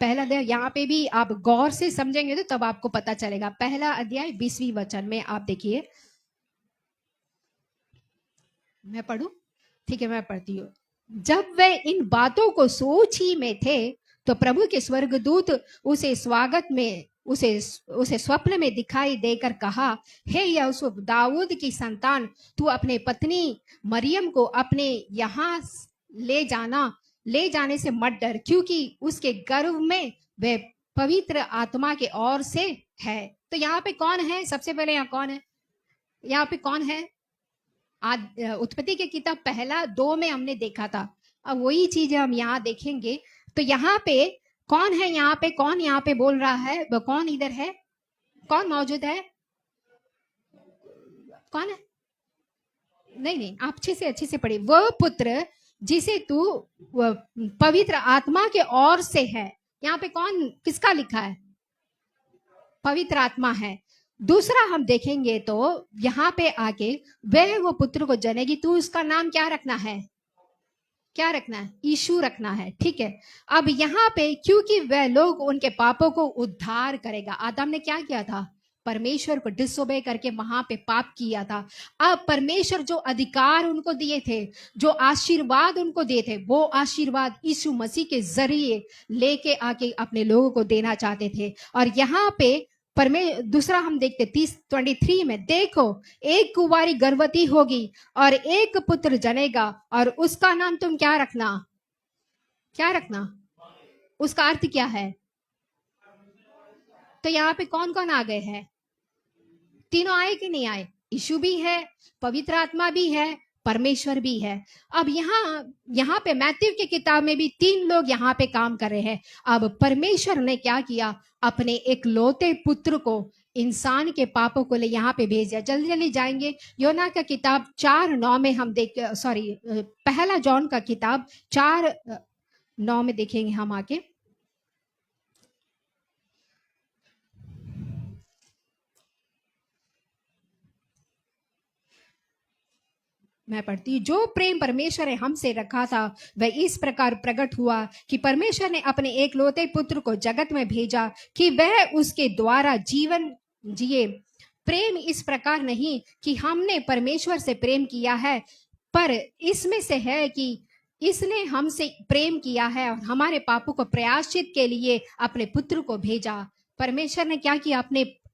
पहला अध्याय, यहाँ पे भी आप गौर से समझेंगे तो तब आपको पता चलेगा। पहला अध्याय 20वीं वचन में आप देखिए, मैं पढ़ूं? ठीक है, मैं पढ़ती हूँ। जब वे इन बातों को सोच ही में थे तो प्रभु के स्वर्गदूत उसे स्वप्न में दिखाई देकर कहा, हे यूसुफ, दाऊद की संतान, तू अपने पत्नी मरियम को अपने यहाँ ले जाने से मत डर, क्योंकि उसके गर्भ में वे पवित्र आत्मा के ओर से है। तो यहाँ पे कौन है? सबसे पहले यहाँ कौन है? यहाँ पे कौन है? उत्पत्ति के किताब पहला 2 में हमने देखा था, अब वही चीज हम यहाँ देखेंगे। तो यहाँ पे कौन है? यहाँ पे कौन यहाँ पे बोल रहा है? कौन इधर है? कौन मौजूद है? कौन है? नहीं, आप अच्छे से पढ़िए। वह पुत्र जिसे तू पवित्र आत्मा के ओर से है। यहाँ पे कौन, किसका लिखा है? पवित्र आत्मा है। दूसरा हम देखेंगे तो यहाँ पे आके वह वो पुत्र को जनेगी, तू उसका नाम क्या रखना है? क्या रखना है? यीशु रखना है। ठीक है। अब यहाँ पे क्योंकि वह लोग उनके पापों को उद्धार करेगा। आदम ने क्या किया था? परमेश्वर को डिसोबे करके वहां पे पाप किया था। अब परमेश्वर जो अधिकार उनको दिए थे, जो आशीर्वाद उनको दिए थे, वो आशीर्वाद यीशु मसीह के जरिए लेके आके अपने लोगों को देना चाहते थे। और यहाँ पे दूसरा हम देखते 23 में, देखो एक कुंवारी गर्भवती होगी और एक पुत्र जनेगा और उसका नाम तुम क्या रखना? क्या रखना? उसका अर्थ क्या है? तो यहाँ पे कौन कौन आ गए हैं? तीनों आए कि नहीं आए? यीशु भी है, पवित्र आत्मा भी है, परमेश्वर भी है। अब यहाँ पे मैथ्यू की किताब में भी 3 लोग यहाँ पे काम कर रहे हैं। अब परमेश्वर ने क्या किया? अपने एक लौते पुत्र को इंसान के पापों को ले यहाँ पे भेज दिया। जल्दी जल्दी जाएंगे। योना का किताब 4:9 में हम पहला जॉन का किताब 4:9 में देखेंगे हम आके। मैं पढ़ती हूँ। जो प्रेम परमेश्वर ने हमसे रखा था वह इस प्रकार प्रकट हुआ कि परमेश्वर ने अपने एक लौते पुत्र को जगत में भेजा कि वह उसके द्वारा जीवन जिए। प्रेम इस प्रकार नहीं कि हमने परमेश्वर से प्रेम किया है, पर इसमें से है कि इसने हमसे प्रेम किया है और हमारे पापों को प्रायश्चित के लिए अपने पुत्र को भेजा। परमेश्वर ने क्या किया?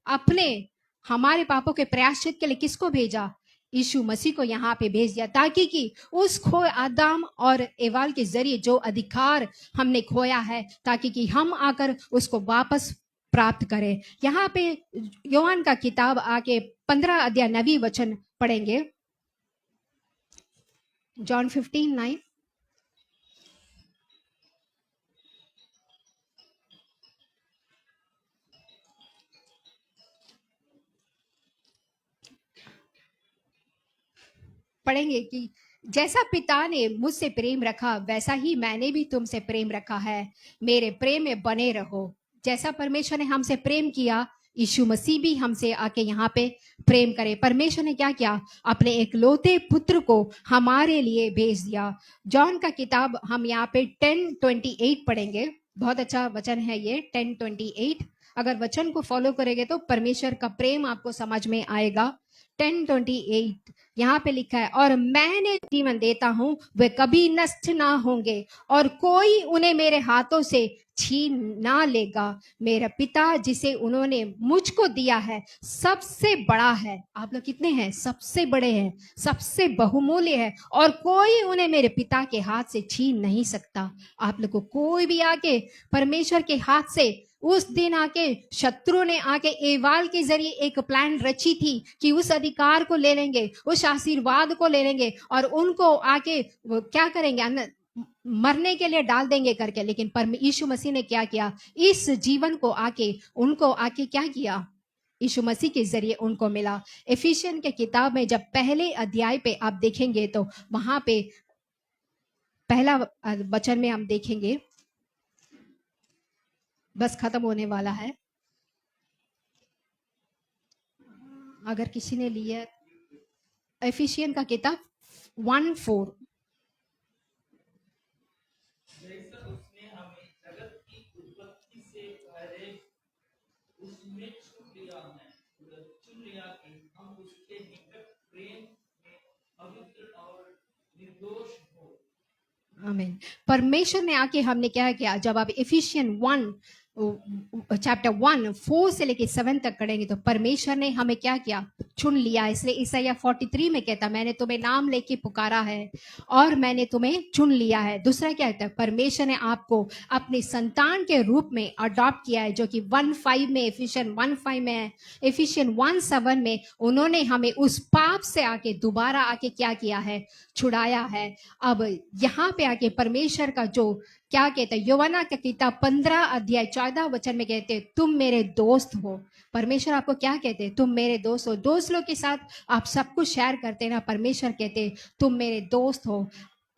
अपने हमारे पापों के प्रायश्चित के लिए किसको भेजा? यीशु मसीह को यहाँ पे भेज दिया, ताकि कि उस खोए आदम और एवाल के जरिए जो अधिकार हमने खोया है, ताकि कि हम आकर उसको वापस प्राप्त करें। यहाँ पे योहान का किताब आके 15 अध्याय 9 वचन पढ़ेंगे। जॉन 15:9। पढ़ेंगे कि जैसा पिता ने मुझसे प्रेम रखा वैसा ही मैंने भी तुमसे प्रेम रखा है, मेरे प्रेम में बने रहो। जैसा परमेश्वर ने हमसे प्रेम किया, यीशु मसीह भी हमसे आके यहाँ पे प्रेम करे। परमेश्वर ने क्या किया? अपने एक लौते पुत्र को हमारे लिए भेज दिया। जॉन का किताब हम यहाँ पे 10:28 पढ़ेंगे। बहुत अच्छा वचन है ये 10:28। अगर वचन को फॉलो करेंगे तो परमेश्वर का प्रेम आपको समझ में आएगा। 10:28 यहाँ पे लिखा है, और मैंने जीवन देता हूं, वे कभी नष्ट ना होंगे और कोई उन्हें मेरे हाथों से छीन ना लेगा। मेरा पिता जिसे उन्होंने मुझको दिया है सबसे बड़ा है। आप लोग कितने हैं? सबसे बड़े हैं, सबसे बहुमूल्य है, और कोई उन्हें मेरे पिता के हाथ से छीन नहीं सकता। आप लोग को कोई भी आके परमेश्वर के हाथ से उस दिन आके शत्रु ने आके एवाल के जरिए एक प्लान रची थी कि उस अधिकार को ले लेंगे, उस आशीर्वाद को ले लेंगे और उनको आके वो क्या करेंगे, मरने के लिए डाल देंगे करके। लेकिन यीशु मसीह ने क्या किया, इस जीवन को आके उनको आके क्या किया, यीशु मसीह के जरिए उनको मिला। एफिशियन के किताब में जब पहले अध्याय पे आप देखेंगे तो वहां पे पहला वचन में हम देखेंगे, बस खत्म होने वाला है, अगर किसी ने लिया एफिशियन का किताब 1:4। जैसा उसने हमें जगत की उत्पत्ति से पहले उसमें चुन लिया कि हम उसके निकट प्रेम में पवित्र और निर्दोष हो। आमीन। परमेश्वर ने आके हमने क्या किया, जब आप एफिशियन 1 चैप्टर 1:4 से लेके 7 तक पढ़ेंगे तो परमेश्वर ने हमें क्या किया, चुन लिया। इसलिए ईसाया 43 में कहता, मैंने तुम्हें नाम लेके पुकारा है और मैंने तुम्हें चुन लिया है। दूसरा क्या कहता है, परमेश्वर ने आपको अपने संतान के रूप में अडॉप्ट किया है, जो कि 1:5 में, एफिशियन 1:5 में है। एफिशियन 1:7 में उन्होंने हमें उस पाप से आके दोबारा आके क्या किया है, छुड़ाया है। अब यहाँ पे आके परमेश्वर का जो क्या कहते हैं, यूहन्ना का किताब 15 अध्याय 14 वचन में कहते हैं, तुम मेरे दोस्त हो। परमेश्वर आपको क्या कहते हैं, तुम मेरे दोस्त हो। दोस्त लोग के साथ आप सब कुछ शेयर करते हैं ना, परमेश्वर कहते हैं तुम मेरे दोस्त हो।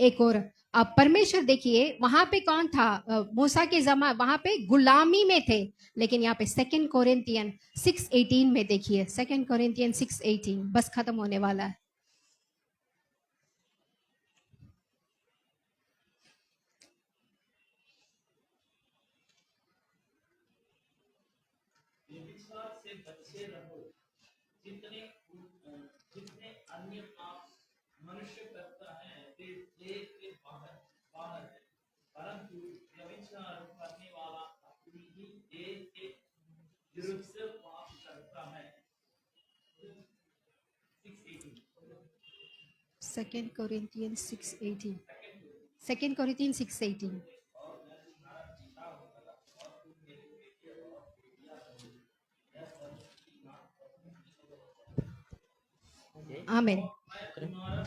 एक और अब परमेश्वर देखिए वहां पे कौन था, मूसा के जमा वहां पे गुलामी में थे, लेकिन यहाँ पे 2 कोरिन्थियन 6:18 में देखिए, 2 कोरिन्थियन 6:18 बस खत्म होने वाला है। व्यभिचार से बचे रहो, जितने अन्य पाप मनुष्य करता है वे एक के बाहर बाहर है, परंतु व्यभिचार करने वाला अपनी ही एक के विरुद्ध से पाप करता है। 2 कोरिन्थियन 6:18 2 कोरिन्थियन 6:18 आमीन। मैं तुम्हारा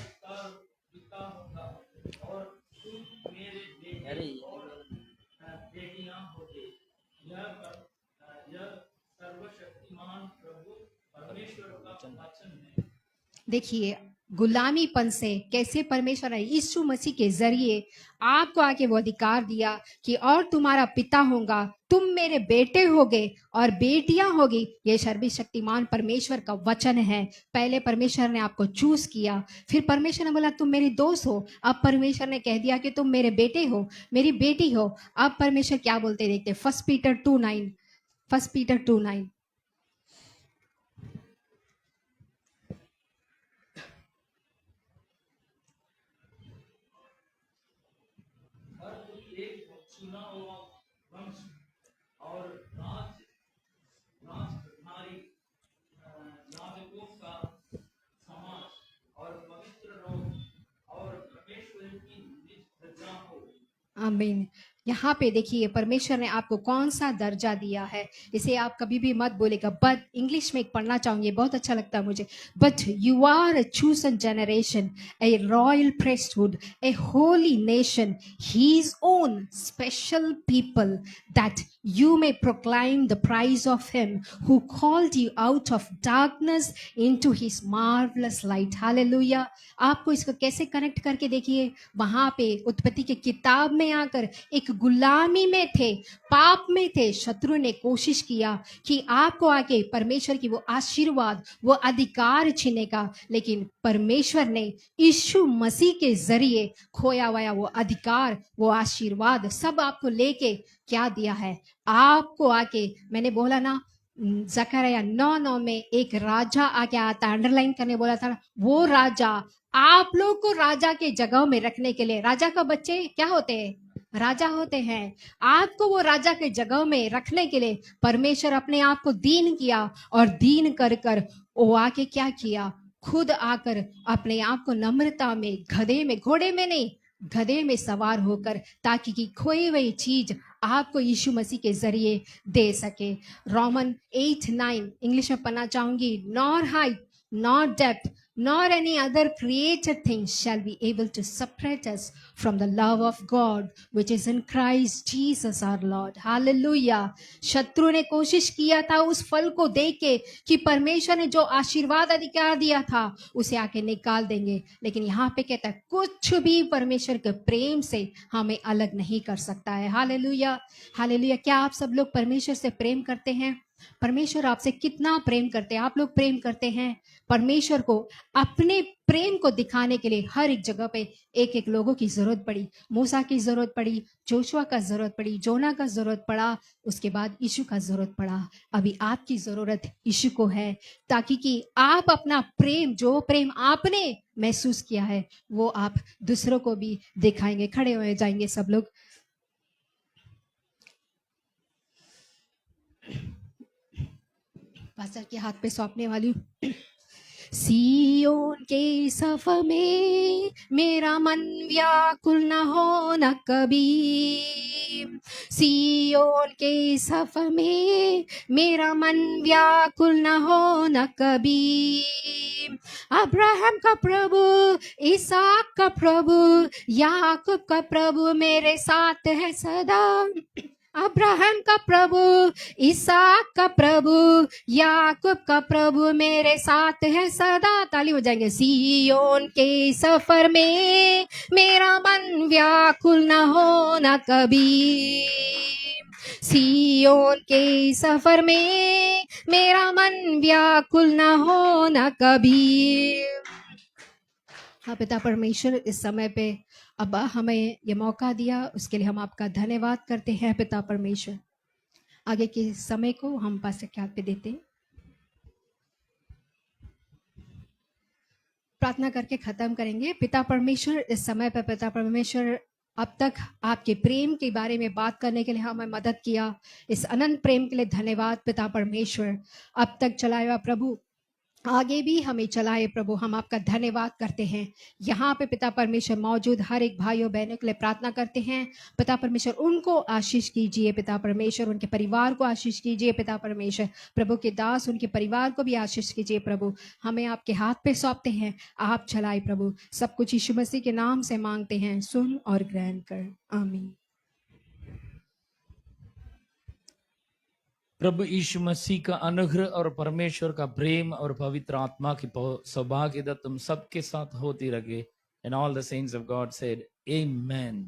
पिता होगा और तुम मेरे बेटे और बेटियां होगे। यह सर्वशक्तिमान प्रभु परमेश्वर का वचन है। देखिए गुलामीपन से कैसे परमेश्वर ने यीशु मसीह के जरिए आपको आके वो अधिकार दिया कि और तुम्हारा पिता होगा, तुम मेरे बेटे होगे और बेटियां होगी। ये सर्वशक्तिमान परमेश्वर का वचन है। पहले परमेश्वर ने आपको चूज किया, फिर परमेश्वर ने बोला तुम मेरे दोस्त हो। अब परमेश्वर ने कह दिया कि तुम मेरे बेटे हो, मेरी बेटी हो। अब परमेश्वर क्या बोलते देखते, 1 पीटर 2:9 1 पीटर 2:9 चुना हुआ वंश और राजकुमारी याजकों का समाज और पवित्र लोग और परमेश्वर की निज प्रजा हो। आमीन। यहाँ पे देखिए परमेश्वर ने आपको कौन सा दर्जा दिया है, इसे आप कभी भी मत बोलेगा। बट इंग्लिश में एक पढ़ना चाहूंगी, बहुत अच्छा लगता है मुझे। But you are a chosen generation, a royal priesthood, a holy nation, his own special people, that you may proclaim the praise of him who called you out of darkness into his marvelous light. Hallelujah. आपको इसको कैसे connect करके देखिए, वहां पे उत्पत्ति की किताब में आकर एक गुलामी में थे, पाप में थे, शत्रु ने कोशिश किया कि आपको आके परमेश्वर की वो आशीर्वाद, वो अधिकार छीने का, लेकिन परमेश्वर ने यीशु मसीह के जरिए खोया हुआ वो अधिकार, वो आशीर्वाद सब आपको लेके क्या दिया है, आपको आके। मैंने बोला ना जकरिया 9:9 में एक राजा आके आता, अंडरलाइन करने बोला था, वो राजा आप लोग को राजा के जगह में रखने के लिए। राजा का बच्चे क्या होते हैं, राजा होते हैं। आपको वो राजा के जगह में रखने के लिए परमेश्वर अपने आप को दीन किया, और दीन कर कर वो आके क्या किया, खुद आकर अपने आप को नम्रता में, गधे में, घोड़े में नहीं, गधे में सवार होकर, ताकि की खोई हुई चीज आपको यीशु मसीह के जरिए दे सके। रोमन 8:9 इंग्लिश में पढ़ना चाहूंगी। Nor height, nor depth, nor any other created thing shall be able to separate us from the love of God which is in Christ Jesus our Lord. Hallelujah. शत्रु ने कोशिश किया था उस फल को देख के कि परमेश्वर ने जो आशीर्वाद अधिकार दिया था उसे आके निकाल देंगे, लेकिन यहाँ पे कहता है कुछ भी परमेश्वर के प्रेम से हमें अलग नहीं कर सकता है। Hallelujah, hallelujah. क्या आप सब लोग परमेश्वर से प्रेम करते हैं? परमेश्वर आपसे कितना प्रेम करते हैं? आप लोग प्रेम करते हैं? परमेश्वर को अपने प्रेम को दिखाने के लिए हर एक जगह पे एक एक लोगों की जरूरत पड़ी। मूसा की जरूरत पड़ी, जोशुआ का जरूरत पड़ी, जोना का जरूरत पड़ा, उसके बाद यीशु का जरूरत पड़ा। अभी आपकी जरूरत यीशु को है, ताकि कि आप अपना प्रेम, जो प्रेम आपने महसूस किया है, वो आप दूसरों को भी दिखाएंगे। खड़े हो जाएंगे सब लोग। पास्टर के हाथ पे सौंपने वाली हूँ। सियोन के सफर में मेरा मन व्याकुल न हो न कभी। सियोन के सफर में मेरा मन व्याकुल न हो न कभी। अब्राहम का प्रभु, इसहाक का प्रभु, याकूब का प्रभु मेरे साथ है सदा। अब्राहम का प्रभु, इसहाक का प्रभु, याकूब का प्रभु मेरे साथ है सदा। ताली हो जाएंगे। सियोन के सफर में मेरा मन व्याकुल न हो न कभी। सियोन के सफर में मेरा मन व्याकुल न हो न कभी। हाँ पिता परमेश्वर, इस समय पे अब हमें ये मौका दिया, उसके लिए हम आपका धन्यवाद करते हैं पिता परमेश्वर। आगे के समय को हम पास्टर के हाथ पे देते हैं। प्रार्थना करके खत्म करेंगे। पिता परमेश्वर, इस समय पर पिता परमेश्वर अब तक आपके प्रेम के बारे में बात करने के लिए हमें मदद किया। इस अनंत प्रेम के लिए धन्यवाद पिता परमेश्वर। अब तक चलाया हुआ प्रभु, आगे भी हमें चलाए प्रभु, हम आपका धन्यवाद करते हैं। यहाँ पे पिता परमेश्वर मौजूद हर एक भाइयों बहनों के लिए प्रार्थना करते हैं। पिता परमेश्वर उनको आशीष कीजिए, पिता परमेश्वर उनके परिवार को आशीष कीजिए। पिता परमेश्वर प्रभु के दास, उनके परिवार को भी आशीष कीजिए प्रभु। हमें आपके हाथ पे सौंपते हैं, आप चलाए प्रभु। सब कुछ यीशु मसीह के नाम से मांगते हैं, सुन और ग्रहण कर, आमीन। प्रभु यीशु मसीह का अनुग्रह और परमेश्वर का प्रेम और पवित्र आत्मा की सौभाग्यता तुम सबके साथ होती रहे। And all the saints of God said amen.